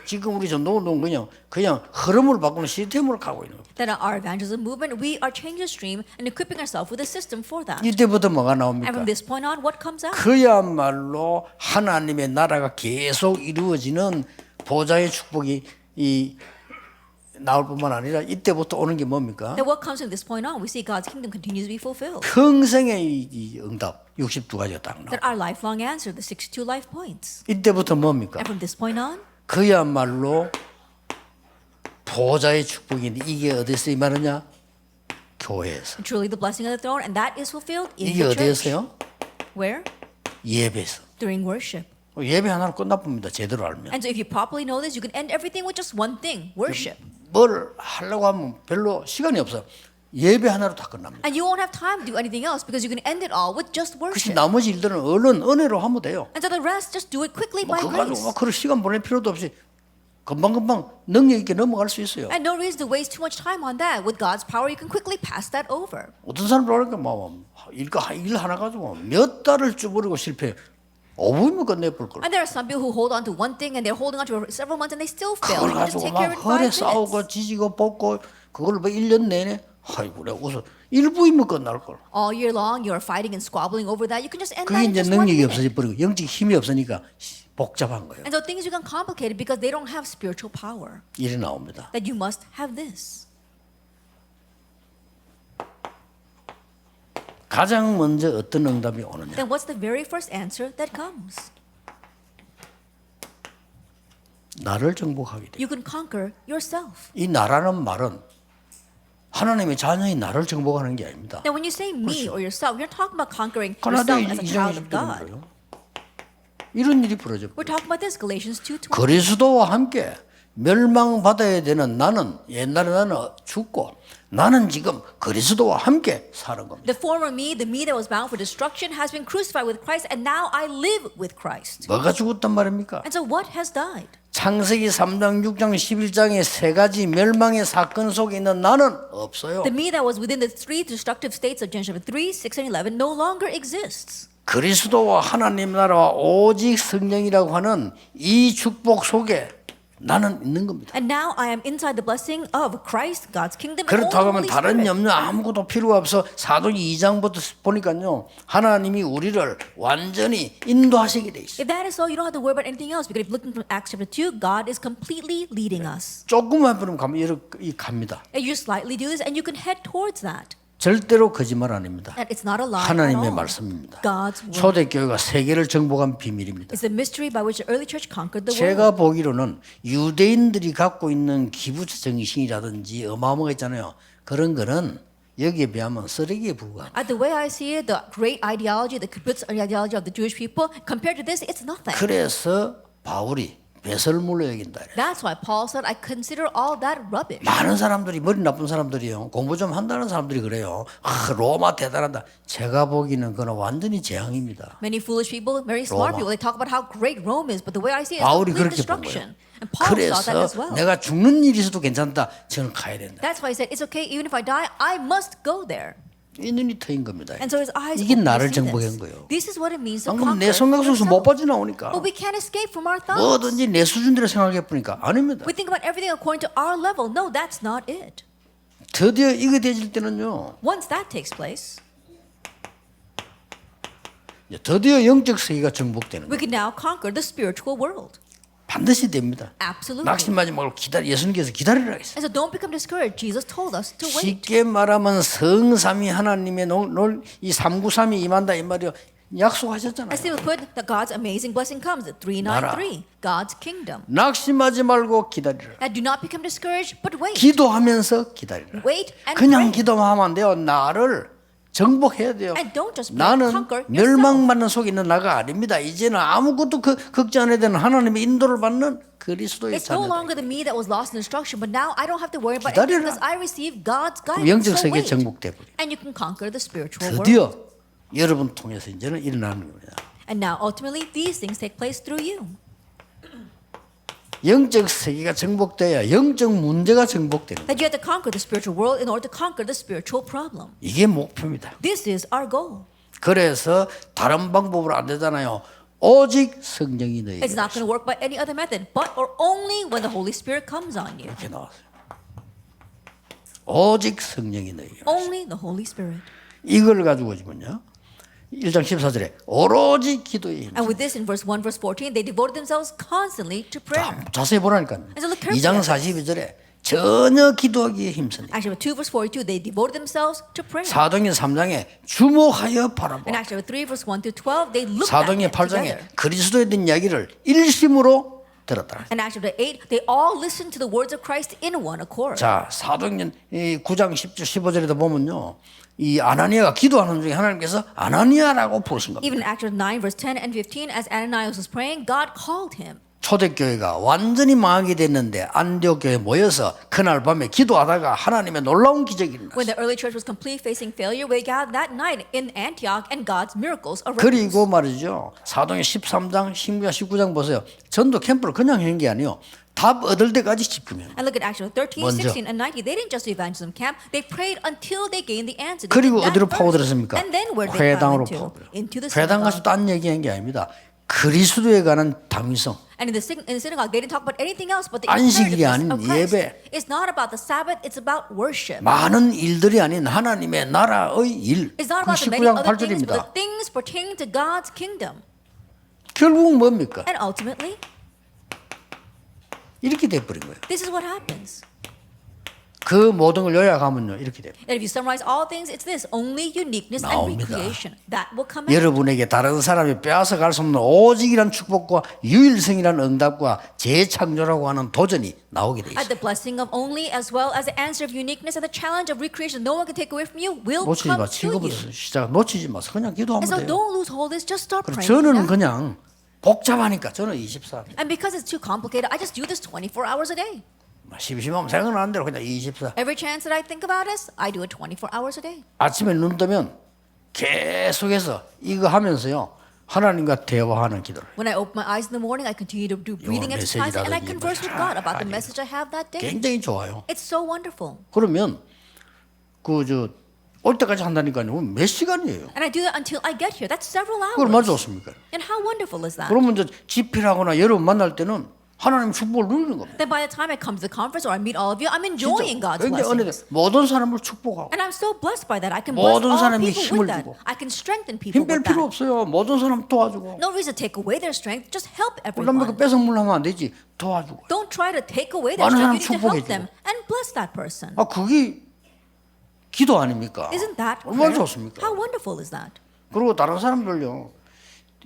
지금 우리 전도운동 그냥 흐름을 바꾸는 시스템으로 가고 있는 거예요. That our evangelism movement, we are changing the stream and equipping ourselves with a system for that. 이때부터 뭐가 And 나옵니까? from this point on, what comes out? 그야말로 하나님의 나라가 계속 이루어지는 보좌의 축복이 이 나올 뿐만 아니라 이때부터 오는 게 뭡니까? Then what comes from this point on? We see God's kingdom continues to be fulfilled. 평생의 이 응답 62가지가 딱 나와. That our lifelong answer, the 62 life points. 이때부터 뭡니까? And from this point on, 그야말로 보좌의 축복인데 이게 어디서 임하느냐? 교회에서. truly the blessing of the throne, and that is fulfilled in 이게 the church. 어디에서요? Where? 예배에서. During worship. 예배 하나로 끝나봅니다. 제대로 알면. And so if you properly know this, you can end everything with just one thing, worship. 뭘 하려고 하면 별로 시간이 없어. 예배 하나로 다 끝납니다. And you won't have time to do anything else because you can end it all with just 그래서 worship. 나머지 일들은 얼른 은혜로 하면 돼요. And so the rest, just do it quickly 뭐 by 그거 가지고 grace. 막 그런 시간 보낼 필요도 없이 금방금방 능력 있게 넘어갈 수 있어요. And no reason to waste too much time on that. With God's power, you can quickly pass that over. 어떤 사람들 그러니까 일 하나 가지고 몇 달을 쭈그리고 실패해. 5분이면 끝내볼 걸. And there are some people who hold on to one thing and they're holding on to it for several months and they still fail. 그걸 You can just 가지고 take care 막 of it in 허리 5 minutes. 싸우고 지지고 볶고 그걸 뭐 1년 내내 아이고 내가 웃어 1부이면 끝날 걸. All year long, you're fighting and squabbling over that. You can just end that 그게 in 이제 just 1 능력이 minute. 없어져 버리고 영적 힘이 없으니까 복잡한 거예요. And so things become complicated because they don't have spiritual power. 일이 나옵니다. That you must have this. 가장 먼저 어떤 응답이 오느냐? Then what's the very first answer that comes? 나를 정복하게 돼. You can conquer yourself. 이 나라는 말은 하나님의 자녀이 나를 정복하는 게 아닙니다. Now, when you say me or yourself, you're not talking about conquering 가나다 yourself as a child of 2장 God. 20절인 거예요. 이런 일이 벌어져. We're talking about this, Galatians 2:20. 그리스도와 함께 멸망받아야 되는 나는 옛날에 나는 죽고 나는 지금 그리스도와 함께 사는 겁니다. The former me, the me that was bound for destruction, has been crucified with Christ, and now I live with Christ. 뭐가 죽었단 말입니까? And so what has died? 창세기 3장, 6장, 11장의 세 가지 멸망의 사건 속에 있는 나는 없어요. The me that was within the 3 destructive states of Genesis 3, 6, and 11 no longer exists. 그리스도와 하나님 나라와 오직 성령이라고 하는 이 축복 속에 나는 있는 겁니다. And now I am inside the blessing of Christ, God's kingdom, and 그렇다고 only 하면 Holy 다른 Spirit. 염려 아무것도 필요 없어. 사도기 2장부터 보니까요. 하나님이 우리를 완전히 인도하시게 돼 있어요. If that is so, you don't have to worry about anything else because if looking from Acts chapter 2, God is completely leading us. 조금만 보면 갑니다. And you slightly do this and you can head towards that. 절대로 거짓말 아닙니다. And it's not a lie at 하나님의 all. 말씀입니다. God's word. 초대교회가 세계를 정복한 비밀입니다. It's the mystery by which the early church conquered the world. 제가 보기로는 유대인들이 갖고 있는 기부자 정신이라든지 어마어마한 거 있잖아요. 그런 거는 여기에 비하면 쓰레기에 불과합니다. The way I see it, the great ideology, the kibbutz ideology of the Jewish people, compared to this, it's nothing. 그래서 바울이 배설물로 여긴다. That's why Paul said, I consider all that rubbish. 많은 사람들이 머리 나쁜 사람들이요. 공부 좀 한다는 사람들이 그래요. 로마 대단하다. 제가 보기에는 그건 완전히 재앙입니다. Many foolish people, very smart 로마. people, they talk about how great Rome is, but the way I see it, it's 바울이 complete 그렇게 본 destruction. 거예요. And Paul saw that as 그래서 well. 내가 죽는 일이 있어도 괜찮다. 저는 가야 된다. That's why he said, it's okay, even if I die, I must go there. 이 눈이 트인 겁니다. And so his eyes 이게 opened to 나를 see 정복한 this. 거예요. This is what it means to 방금 conquer 내 생각 속에서 못 yourself. 빠져나오니까 But we can't escape from our thoughts. 뭐든지 내 수준대로 생각해 보니까 아닙니다. We think about everything according to our level. No, that's not it. 드디어 이거 되질 때는요. Once that takes place, 드디어 영적 세계가 정복되는 we 거예요. can now conquer the spiritual world. 반드시 됩니다. Absolutely. 낙심하지 말고 예수님께서 기다리라 했어요. And so don't become discouraged. Jesus told us to wait. 쉽게 말하면 성삼위 하나님의 이 393이 임한다 이 말이요. 약속하셨잖아요. As they would put, that God's amazing blessing comes. The 393, God's kingdom. 낙심하지 말고 기다리라. And do not become discouraged, but wait. 기도하면서 기다리라. Wait and 그냥 pray. 기도만 하면 안 돼요. 나를 정복해야 돼요. And don't just pray, 나는 conquer yourself. 멸망받는 속에 있는 나가 아닙니다. 이제는 아무것도 걱정 안 해야 되는 하나님의 인도를 받는 그리스도의 It's no 자녀다. longer the me that was lost in destruction, but now I don't have to worry about anything 기다려라. because I receive God's 그럼 guidance. 영적 So 세계 wait. 정복돼 버려. And you can conquer the spiritual world. 드디어 여러분 통해서 이제는 일어나는 겁니다. And now ultimately these things take place through you. 영적 세계가 정복돼야 영적 문제가 정복되는 거예요. That you have to conquer the spiritual world in order to conquer the spiritual problem. 이게 목표입니다. This is our goal. 그래서 다른 방법으로 안 되잖아요. 오직 성령이 너희에게 It's not going to work by any other method, but or only when the Holy Spirit comes on you. 이렇게 나왔어요. 오직 성령이 너희에게 Only the Holy Spirit. 이걸 가지고 지금요. 1장 14절에 오로지 기도에 힘. And with this in verse 1, verse 14, they devoted themselves constantly to prayer. 자세히 보라니까요. so look carefully 2장 at this. 42절에 전혀 기도하기에 힘쓰니. Actually, 2 verse 42, they devoted themselves to prayer. 사도행전 3장에 주목하여 바라봐. And actually, 3 verse 1 through 12, they looked at 사도행전 it 8장에 together. 그리스도에 대한 이야기를 일심으로 들었다. And actually, 8, they all listened to the words of Christ in one accord. 자, 사도행전 9장 10절 15절에도 보면요. 이 아나니아가 기도하는 중에 하나님께서 아나니아라고 부르신 겁니다. Even actually 9 verse 10 and 15, as Ananias was praying, God called him. 초대교회가 완전히 망하게 됐는데 안디옥 교회에 모여서 그날 밤에 기도하다가 하나님의 놀라운 기적이 일어났어요. When the early church was completely facing failure, we gathered that night in Antioch and God's miracles arose. 그리고 말이죠. 사도행 13장, 16장, 19장 보세요. 전도 캠프를 그냥 한 게 아니에요. 답 얻을 때까지 집중해요. And look at actually 13, 먼저. 16, and 19. They didn't just do evangelism camp. They prayed until they gained the answer. They 그리고 did that 어디로 first. 파고들었습니까? And then where did they 회당으로 go 파고들어. into the 회당 가서 synagogue. 딴 얘기한 게 아닙니다. 그리스도에 관한 당위성. And in the synagogue, they didn't talk about anything else but the 안식일이 imperativeness 아닌 of Christ. 예배. It's not about the Sabbath. It's about worship. 많은 일들이 아닌 하나님의 나라의 일. It's not 그 about the many 19장 other things, 8절입니다. but the things pertaining to God's kingdom. 결국은 뭡니까? And ultimately, 이렇게 돼버린 거예요. this is what happens. 그 모든 걸 요약하면요. 이렇게 돼요. And if you summarize all things, it's this: only uniqueness and 나옵니다. recreation. That will come out. 여러분에게 다른 사람이 빼앗아 갈 수 없는 오직이란 축복과 유일성이란 응답과 재창조라고 하는 도전이 나오게 돼 At 있어요. the blessing of only, as well as the answer of uniqueness and the challenge of recreation, no one can take away from you, will 놓치지 come 마. to you. 지금부터 시작. 놓치지 마세요. 그냥 기도하면 And so 돼요. don't lose hold of this. Just start 그리고 praying. 저는 yeah? 그냥 복잡하니까 저는 24. And because it's too complicated, I just do this 24 hours a day. 심심하면 생각나는 대로 그냥 24. Every chance that I think about this, I do it 24 hours a day. 아침에 눈 뜨면 계속해서 이거 하면서요. 하나님과 대화하는 기도를. When I open my eyes in the morning, I continue to do breathing exercises and I converse with God about the message I have that day. 굉장히 좋아요. It's so wonderful. 그러면 올 때까지 한다니까요. 몇 시간이에요? And I do that until I get here. That's several 그걸 얼마나 hours. 좋습니까? And how wonderful is that? 그러면 이제 집회하거나 여러분 만날 때는 하나님 축복을 누리는 겁니다. Then by the time I come to the conference or I meet all of you, I'm enjoying 진짜 God's 굉장히 blessings. 은혜돼. 모든 사람을 축복하고 And I'm so blessed by that. I can bless 모든 all 사람이 people 힘을 with that. 주고. I can strengthen people 힘 뺄 with 필요 that. 없어요. 모든 사람 도와주고. No reason to take away their strength. Just help 그다음에 그 everyone. 뺏어물라면 안 되지. 도와주고. Don't try to take away their 많은 사람 strength. You need to 축복해 help them and bless that person. 그게 기도 아닙니까? Isn't that 얼마나 prayer? 좋습니까? How wonderful is that? 그리고 다른 사람들요.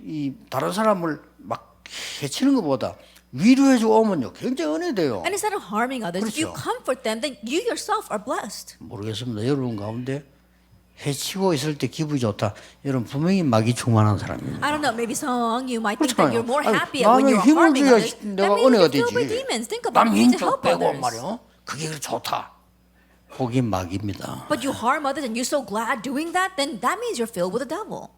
이 다른 사람을 막 해치는 것보다 위로해주고 오면요. 굉장히 은혜돼요. And instead of harming others, if you 그렇죠. comfort them, then you yourself are blessed. 모르겠습니다. 여러분 가운데 해치고 있을 때 기분이 좋다. 여러분 분명히 마귀 충만한 사람입니다. I don't know, maybe some you might think that 그렇잖아요. you're more 아니, happy when 남의 you're 힘을 harming 줘야 others. 내가 That means 은혜가 you're filled with 되지. demons. Think about 남 it. You need to 힘 help 빼고 others. 말이요. 그게 좋다. 복이 마귀입니다. But you harm others and you're so glad doing that, then that means you're filled with the devil.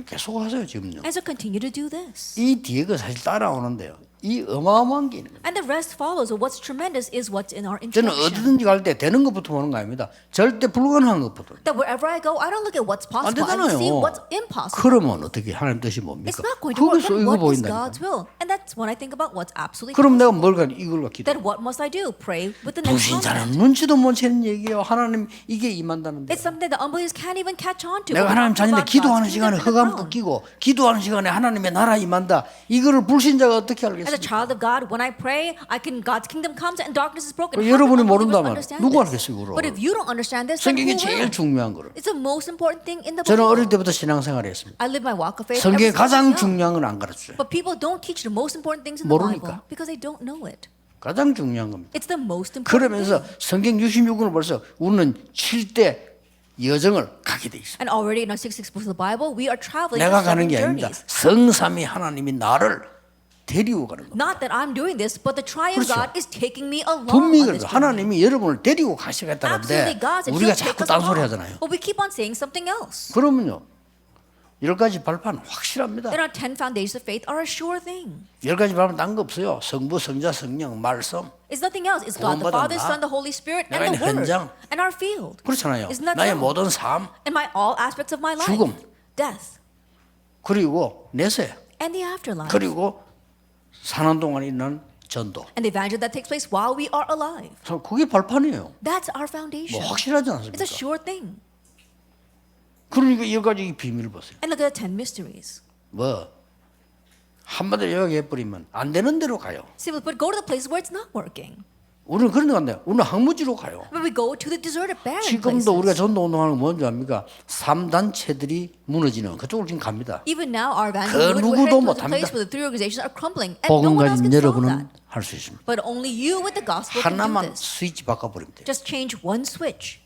계속 하세요 지금요. And so continue to do this. 이 뒤에 그 사실 따라오는데요. 이 어마어마한 게 있는 거예요. And the rest follows. So what's tremendous is what's in our 저는 instruction. 어디든지 갈 때 되는 것부터 보는 거 아닙니다. 절대 불가능한 것부터. That wherever I go, I don't look at what's 안 possible. I 되잖아요. see what's impossible. 그러면 어떻게 하나님 뜻이 뭡니까? It's not going to work. 거기서 Then 이거 what is 보인다니까. God's will? And that's when I think about what's absolutely 그럼 내가 possible. 뭘 가? 이걸로 기도. Then what must I do? Pray with the next 불신자는 covenant. 눈치도 못 채는 얘기예요. 하나님 이게 임한다는데. It's something that the unbelievers can't even catch on to. 내가 When we 하나님 talk 자녀인데 about 기도하는 God's 시간에 kingdom and the 흑암 throne. 꺾이고 기도하는 시간에 하나님의 나라 임한다. 이거를 불신자가 어떻게 As a 알겠습니까? child of God, when I pray, God's kingdom comes and darkness is broken. 그럼 How can 여러분이 unbelievers 모른다면 understand 누가 this? 알겠어요, 그걸? But if you don't understand this, then 성경이 who 제일 will? 중요한 거를. It's the most important thing in the 저는 어릴 Bible. 때부터 신앙생활을 했습니다. I live my walk of faith. 성경에 ever since I 가장 was young. 중요한 건 안 가르쳐줘요. But people don't teach the most important things in the 모르니까. Bible because they don't know it. 가장 중요한 겁니다. It's the most important 그러면서 thing. 성경 66권을 벌써 우리는 칠 때 여정을 가게 돼 있습니다. And already in our 66 books of the Bible, we are traveling 내가 on 가는 seven 게 아닙니다. journeys. 성삼위 하나님이 나를 데리고 가는 겁니다. Not that I'm doing this, but the triune 그렇죠. God is taking me along 분명히 on this 그래요. journey. 하나님이 여러분을 데리고 Absolutely, 가시겠다는데 God said 우리가 He'll take 자꾸 us 딴소리 along. 하잖아요. But we keep on saying something else. 그러면요. 10가지 발판 확실합니다. Then our 10 foundations of faith are a sure thing. 10가지 발판 딴 거 없어요. 성부, 성자, 성령, 말씀. It's nothing else. It's God the Father, 구원받았나? Son, the Holy Spirit, 내가 and the 있는 Word, 현장. and our field. 그렇잖아요. Isn't that 나의 so? 모든 삶, And all aspects of my life. 죽음. Death. 그리고 내세, And the afterlife. 그리고 사는 동안 있는 전도. And the evangel that takes place while we are alive. 그래서 그게 발판이에요. That's our 뭐 foundation. 확실하지 It's 않습니까? a sure thing. 그러니까 10가지 비밀을 보세요. And look at the 10 mysteries. 뭐 한마디로 요약해버리면 안 되는 대로 가요. Simply put, go to the places where it's not working. 우리는 그런 데 간대요. 우리는 항무지로 가요. But we go to the deserted barren 지금도 우리가 places. 전도 운동하는 건 뭔지 압니까? 3단체들이 무너지는 그쪽으로 지금 갑니다. Even now, our 그 evangelism we're 누구도 heading towards a 못합니다. place where the three organizations are crumbling, and 복음 no one else 가진 can solve 여러분은 that. 할 수 있습니다. But only you with the gospel can do 하나만 this. 스위치 바꿔버리면 돼요. Just change one switch.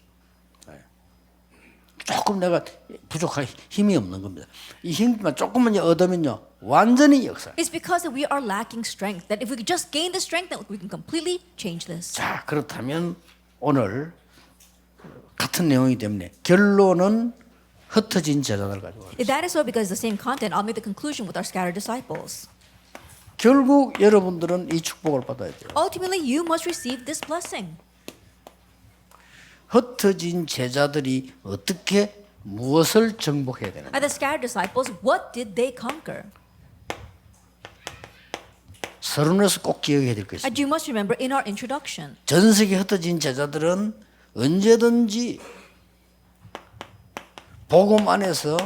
조금 내가 부족하게 힘이 없는 겁니다. 이 힘만 조금만 얻으면요 완전히 역사. It's because we are lacking strength. That if we could just gain the strength, then we can completely change this. 자 그렇다면 오늘 같은 내용이기 때문에 결론은 흩어진 제자들 가지고. If that is so, because it's the same content, I'll make the conclusion with our scattered disciples. 결국 여러분들은 이 축복을 받아야 돼요. Ultimately, you must receive this blessing. 흩어진 제자들이 어떻게 무엇을 정복해야 되는가? And the scattered disciples, what did they conquer? 서론에서 꼭 기억해야 될 것이. And you must remember in our introduction, 전 세계 흩어진 제자들은 언제든지 복음 안에서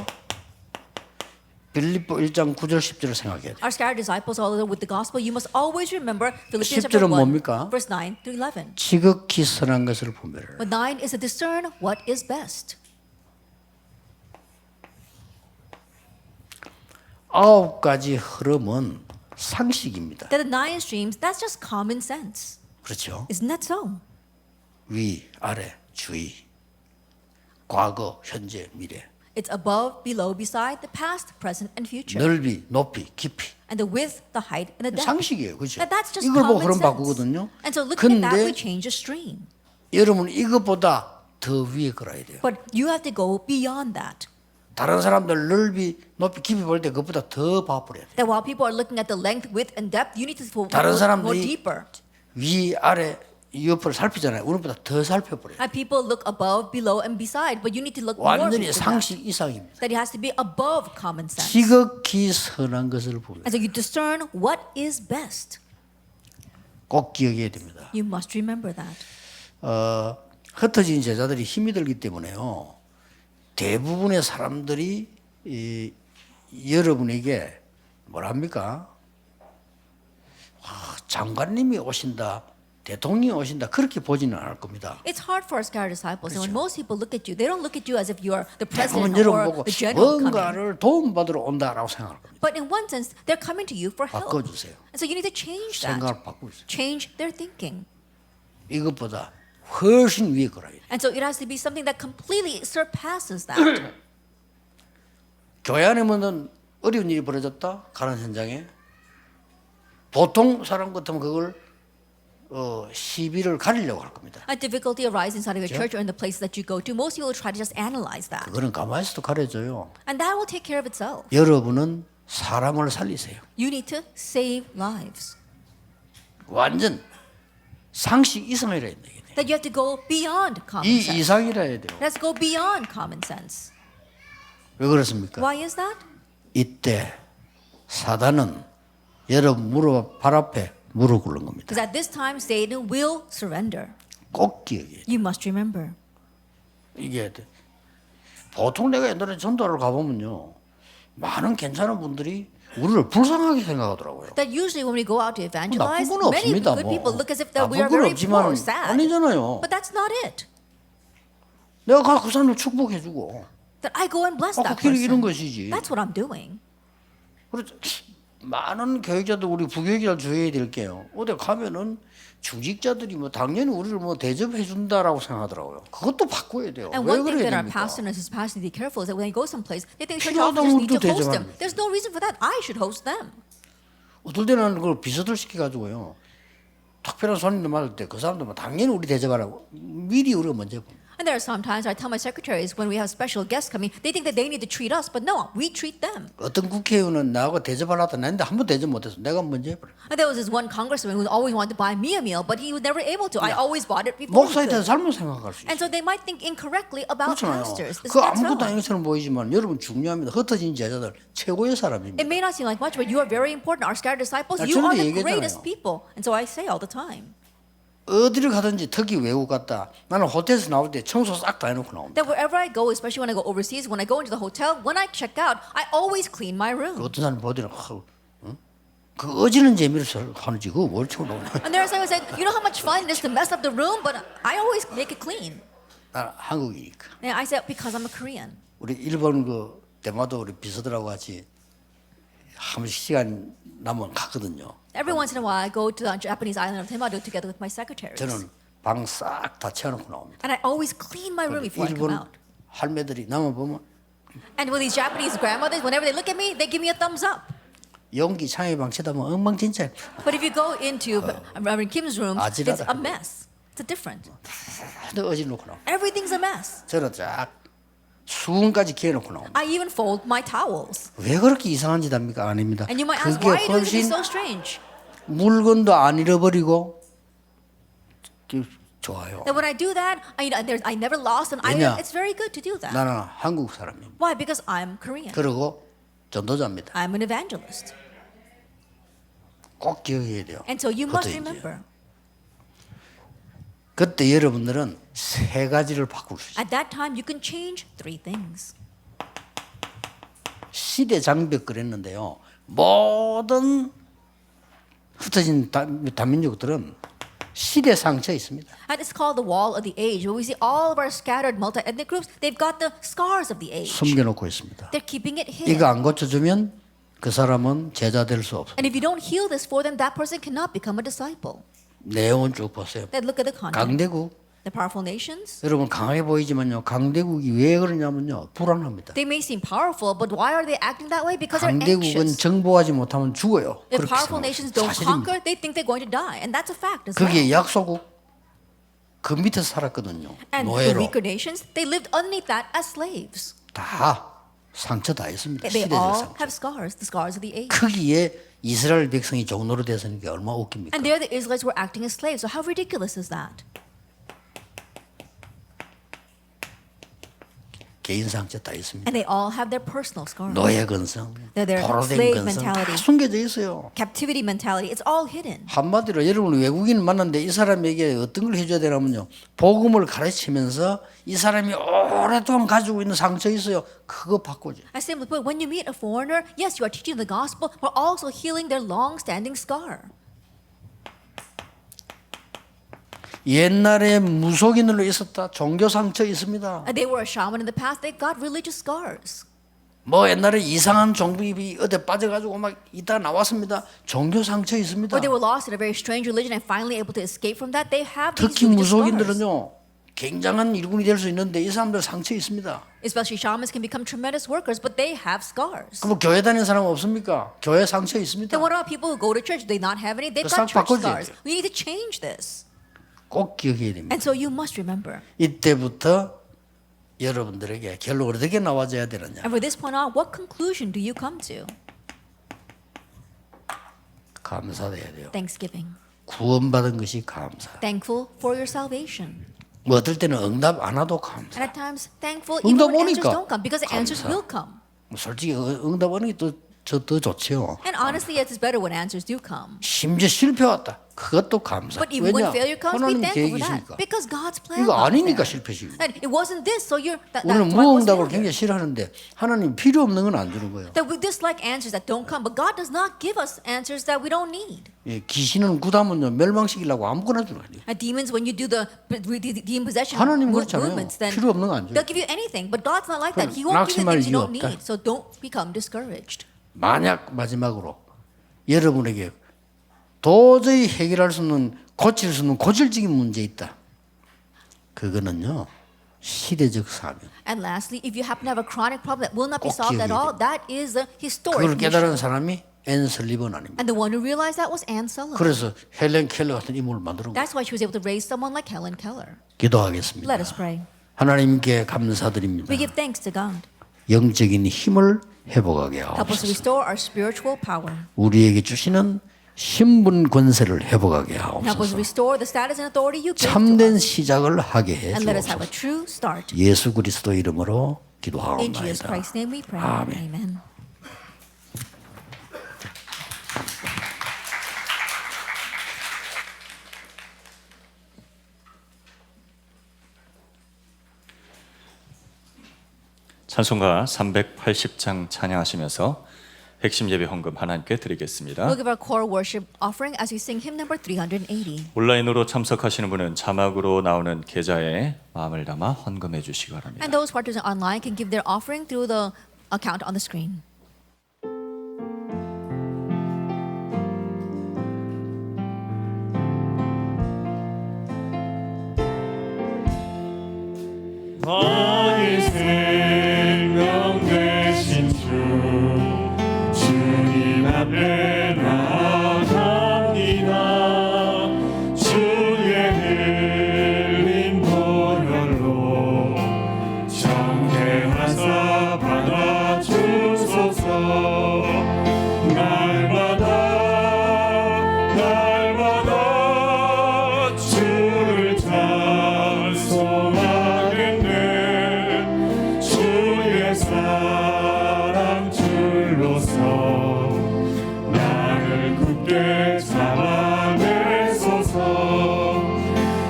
빌립보 1장 9절 10절을 생각해야 돼요. our scattered disciples, although with the gospel, you must always remember Philippians 10절은 chapter 1, 뭡니까? verse 9 through 11. 지극히 선한 것을 분별하라. But 9 is to discern what is best. 9가지 흐름은 상식입니다. That the 9 streams, that's just common sense. 그렇죠? Isn't that so? 위, 아래, 주의, 과거, 현재, 미래, It's above, below, beside, the past, present, and future. 넓이, 높이, 깊이. And the width, the height, and the depth. 상식이에요, 그렇죠? And that's just 이걸 보고 common 흐름 sense. 바꾸거든요. And so looking at that, we 근데 change the stream. 여러분 이것보다 더 위에 걸어야 돼요. But you have to go beyond that. 다른 사람들 넓이, 높이, 깊이 볼 때 그것보다 더 봐버려야 돼요. That while people are looking at the length, width, and depth, you need to go 다른 more 사람들이 deeper. 위, 아래, 옆을 살피잖아요. 우리보다 더 살펴버려요. And people look above, below, and beside, but you need to look more 완전히 into that. 상식 이상입니다. That it has to be above common sense. 지극히 선한 것을 보면 And so you discern what is best. 꼭 기억해야 됩니다. You must remember that. 흩어진 제자들이 힘이 들기 때문에요. 대부분의 사람들이 여러분에게 뭐랍니까? 장관님이 오신다, 대통령이 오신다 그렇게 보지는 않을 겁니다. It's hard for our scattered disciples. And when most people look at you, they don't look at you as if you are the 대부분 president 여러분 or 보고 the general coming. 뭔가를 도움받으러 온다라고 생각할 겁니다. But in one sense, they're coming to you for help. 바꿔주세요. And so you need to change that. 생각을 바꾸세요. Change their thinking. 이것보다 훨씬 위에 걸어야 돼요. And so it has to be something that completely surpasses that. 교회 안에는 어려운 일이 벌어졌다 가는 현장에 보통 사람 같으면 그걸 시비를 가리려고 할 겁니다. A difficulty arises inside of your church or in the places that you go to. Most people will try to just analyze that. 그거는 가만히 있어도 가려져요. And that will take care of itself. 여러분은 사람을 살리세요. You need to save lives. 완전 상식 이상이라 해야 돼요. That you have to go beyond common 이 sense. 이상이라 해야 돼요. Let's go beyond common sense. 왜 그렇습니까? Why is that? 이때 사단은 여러분 발 앞에 무릎 꿇는 겁니다. Because at this time, Satan will surrender. 꼭 기억해야 돼요. You must remember. 이게 보통 내가 옛날에 전도를 가보면요. 많은 괜찮은 분들이 우리를 불쌍하게 생각하더라고요. That usually when we go out to evangelize, 나쁜 건 many 없습니다. good 뭐. people look as if that we are 나쁜 건 very 없지만 poor or sad. 아니잖아요. But that's not it. 내가 가서 그 사람을 축복해주고 That I go and bless that 그렇게 이런 person. 것이지. That's what I'm doing. 그렇죠. 많은 교육자들 우리 부교육자를 주의해야 될 게요. 어디 가면은 중직자들이 뭐 당연히 우리를 뭐 대접해 준다라고 생각하더라고요. 그것도 바꿔야 돼요. And 왜 one thing 그래야 that our 됩니까? pastor and his pastor need to be careful is that when they go someplace, they think church 필요하다면 officers need 우리도 to host them. 대접합니다. There's no reason for that. I should host them. 어떨 때는 그걸 비서들 시켜가지고요. 특별한 손님들 맞을 때 그 사람들은 당연히 우리 대접하라고 미리 우리가 먼저 봅니다. And there are sometimes I tell my secretaries when we have special guests coming, they think that they need to treat us, but no, we treat them. 어떤 국회의원은 나하고 대접하려다 했는데 한 번 대접 못해서 내가 먼저 해버려. And there was this one congressman who always wanted to buy me a meal, but he was never able to. I always bought it before he 목사에 대해서 could. 잘못 생각할 수 And 있어요. so they might think incorrectly about 그렇잖아요. pastors. 그 That's 아무것도 wrong. 아닌 것처럼 보이지만 여러분 중요합니다. 흩어진 제자들 최고의 사람입니다. It may not seem like much, but you are very important. Our scattered disciples, 나 you are 전에 the 얘기했잖아요. greatest people. And so I say all the time 어디를 가든지 특히 외국 갔다 나는 호텔에서 나올 때 청소 싹 다 해놓고 나옵니다. that wherever I go, especially when I go overseas, when I go into the hotel, when I check out, I always clean my room. 어떤 사람 보더니 그 어지는 재미를 하는지 그거 뭘 쳐놓냐. And there are some who said, you know how much fun it is to mess up the room, but I always make it clean. 나는 한국이니까. And I said, because I'm a Korean. 우리 일본 그 대마도 우리 비서들하고 같이 한 번씩 시간 나면 갔거든요. Every once in a while, I go to the Japanese island of Temado together with my secretaries. 저는 방 싹 다 채워놓고 나옵니다. And I always clean my room before I come 일본 out. 할매들이 나만 보면 And with these Japanese grandmothers, whenever they look at me, they give me a thumbs up. 연기 창의방 쳐다보면 엉망진창. But if you go into Reverend Kim's room, it's 아찔하다. a mess. It's a different. 하도 어지놓고 나옵니다. Everything's a mess. 저는 쫙 수건까지 개놓고 나옵니다. I even fold my towels. 왜 그렇게 이상한 짓 합니까? 아닙니다. And you might ask, 그게 why are you doing this 훨씬 so strange? 물건도 안 잃어버리고 좋아요. That when I do that, I never lost an item. 왜냐? It's very good to do that. 나는 한국 사람입니다. Why? Because I'm Korean. 그리고 전도자입니다. I'm an evangelist. 꼭 기억해야 돼요. And so you must 그것도 이제. remember. 그때 여러분들은 세 가지를 바꿀 수 있어요. At that time, you can change three things. 시대 장벽 그랬는데요. 모든 흩어진 다민족들은 시대 상처에 있습니다. And it's called the wall of the age. Where we see all of our scattered multi-ethnic groups, they've got the scars of the age. 숨겨놓고 있습니다. They're keeping it 이거 hidden. 안 고쳐주면 그 사람은 제자 될 수 없어요. And if you don't heal this for them, that person cannot become a disciple. 내용은 쭉 보세요. Then look at the content. 강대국 The powerful nations, 여러분 강하게 보이지만요. 강대국이 왜 그러냐면요. 불안합니다. they may seem powerful, but why are they acting that way? Because they're 강대국은 anxious. 정복하지 못하면 죽어요. If 그렇게 powerful 생각합니다. nations don't 사실입니다. conquer, they think they're going to die. And that's a fact as well. 그게 약소국 그 밑에 살았거든요. And the 노예로 weaker nations, they lived underneath that as slaves. 다 상처 다 있습니다. They 시대적 all 상처. have scars, the scars of the age. 거기에 이스라엘 백성이 종노로 되서는 게 얼마나 웃깁니까? And there the Israelites were acting as slaves. So how ridiculous is that? 개인 상처 다 있습니다. And they all have their personal scars. 노예 근성, They're 포로된 slave 근성 다 mentality. 숨겨져 있어요. Captivity mentality, it's all hidden. 한마디로 여러분 외국인 만났는데 이 사람에게 어떤 걸 해줘야 되냐면요. 복음을 가르치면서 이 사람이 오랫동안 가지고 있는 상처 있어요. 그거 바꾸죠. I simply put, when you meet a foreigner, yes, you are teaching the gospel, but also healing their long-standing scar. 옛날에 무속인으로 있었다. 종교 상처 있습니다. And they were a shaman in the past, they got religious scars. 뭐 옛날에 이상한 종비비 어디 빠져가지고 막 이따 나왔습니다. 종교 상처 있습니다. Or they were lost in a very strange religion and finally able to escape from that, they have these 특히 religious scars. 무속인들은요. 굉장한 일꾼이 될 수 있는데 이 사람들 상처 있습니다. Especially shamans can become tremendous workers, but they have scars. 그럼 교회 다니는 사람 없습니까? 교회 상처 있습니다. Then what about people who go to church? Do they not have any? They've 싹 got church 바꿔줘야 scars. 돼요. We need to change this. 꼭 기억해야 됩니다. And so you must remember. 이때부터 여러분들에게 결론이 어떻게 나와져야 되느냐. And from this point on, what conclusion do you come to? 감사해야 돼요. Thanksgiving. 구원받은 것이 감사. Thankful for your salvation. 뭐 어떨 때는 응답 안 와도 감사. And at times, thankful even 응답 when answers 오니까 don't come, because the answers 감사. will come. 뭐 솔직히 응답 오는 게 더 좋죠. And honestly, yes, it's better when answers do come. 심지어 실패 왔다. 그것도 감사. But even 왜냐? when failure comes, be 하나님 thankful for that. 계획이시니까. Because God's plan 이거 was 아니니까 there. 실패시고. And it wasn't this, so that's 우리는 why it was 무응답을 failure. 굉장히 싫어하는데 하나님 필요 없는 건 안 주는 거예요. That we dislike answers that don't come, but God does not give us answers that we don't need. 예, 귀신은 구다면요 멸망시키려고 아무거나 주는 거예요. And demons, when you do the demon possession 하나님 그렇잖아요. movements, then 필요 없는 거 안 줘요. they'll give you anything. But God's not like that. He won't give you 낙심할 things you 이유 don't 없다. need. So don't become discouraged. 만약 마지막으로 여러분에게 도저히 해결할 수 없는, 고칠 수 없는 고질적인 문제 있다. 그거는요, 시대적 사명. And lastly, if you happen to have a chronic problem that will not be 꼭 solved at 기억해야 all, that is a historic 그걸 깨달은 mission. 사람이 앤 설리번 아닙니까? And the one who realized that was Anne Sullivan. 그래서 헬렌 켈러 같은 인물을 만드는 거예요. That's why she was able to raise someone like Helen Keller. 기도하겠습니다. Let us pray. 하나님께 감사드립니다. We give thanks to God. 영적인 힘을 회복하게 Help us to 하옵소서. restore our spiritual power. 우리에게 주시는 신분 권세를 회복하게 And help us 하옵소서. restore the status and authority you give to 참된 us. 시작을 하게 해 And let us have a 주옵소서. true start. 예수 그리스도 이름으로 In Jesus 기도하옵나이다. Christ's name we pray. 아멘. Amen. 찬송가 380장 찬양하시면서 핵심 예배 헌금 하나님께 드리겠습니다. We'll give our core worship offering as we sing hymn number 380. 온라인으로 참석하시는 분은 자막으로 나오는 계좌에 마음을 담아 헌금해 주시기 바랍니다. And those participating online can give their offering through the account on the screen. 나의 생명 되신 주 주님 앞에 나아갑니다. 주의 흘린 보혈로 정죄하사 받아주소서. 날마다 주를 찬송하겠네. 주의 사랑 줄로서 나를 굳게 잡아내소서.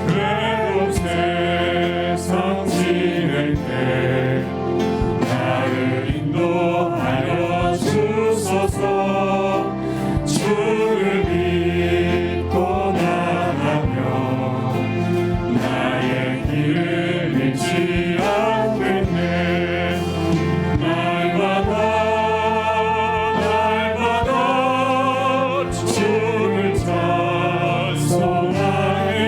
외로운 세상 지낼 때 나를 인도하여 주소서. 주를 믿고 나가며 나의 길을 잃지 않겠네. 날마다 주를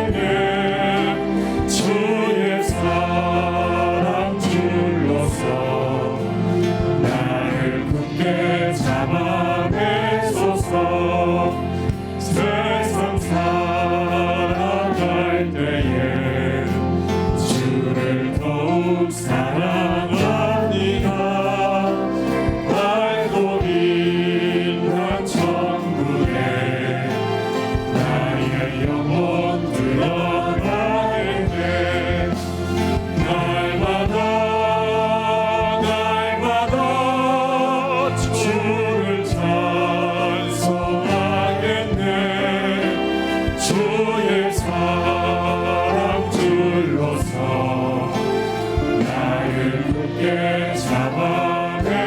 찬송하겠네. 주의 사랑 줄로서 나를 굳게 잡아내소서. 세상 살아갈 때에 주를 더욱 사랑합니다. 밝고 빛난 천국에 나의 영혼 들어가겠네. 날마다 주를 찬송하겠네. 주의 사랑 줄로서 나를 굳게 잡아내소서.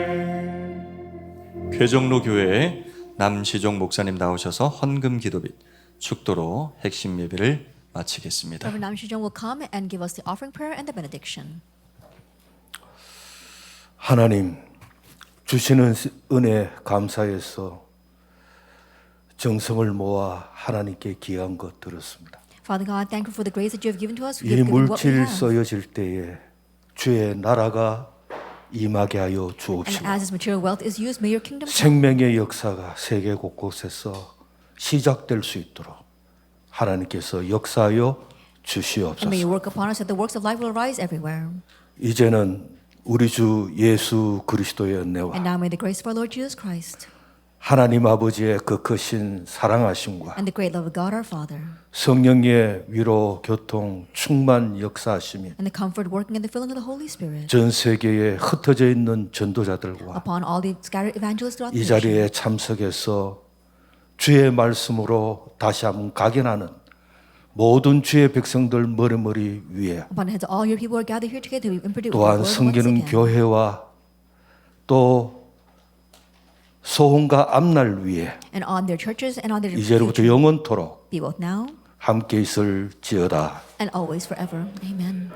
아멘. 괴정로 교회에 남시종 목사님 나오셔서 헌금 기도빗 축도로 핵심 예배를 마치겠습니다. Reverend Nam Shijong will come and give us the offering prayer and the benediction. 하나님 주시는 은혜 감사해서 정성을 모아 하나님께 기한 것 들었습니다. Father God, thank you for the grace that you have given to us. We 이 have given what we 물질 have. 써여질 때에 주의 나라가 임하게 하여 And 주옵시고 as this material wealth is used, may your kingdom come. 생명의 역사가 세계 곳곳에서 시작될 수 있도록 하나님께서 역사하여 And may 주시옵소서. you work upon us that the works of life will arise everywhere. 이제는 우리 주 예수 그리스도의 And 은혜와 now may the grace of our Lord Jesus Christ 하나님 아버지의 그 크신 사랑하심과 and the great love of God our Father 성령의 위로 교통 충만 역사하심이 and the comfort working and the filling of the Holy Spirit 전 세계에 흩어져 있는 전도자들과 upon all the scattered evangelists throughout 이 the nation. 자리에 참석해서 주의 말씀으로 다시 한번 각인하는 모든 주의 백성들 머리머리 위에 Upon the heads of all your people who are gathered here together, we imprint it with the 또한 word once 섬기는 again. 교회와 또 소원과 앞날 위에 And on their churches and on their 이제로부터 future, 영원토록 be both now 함께 있을지어다. and always forever. Amen.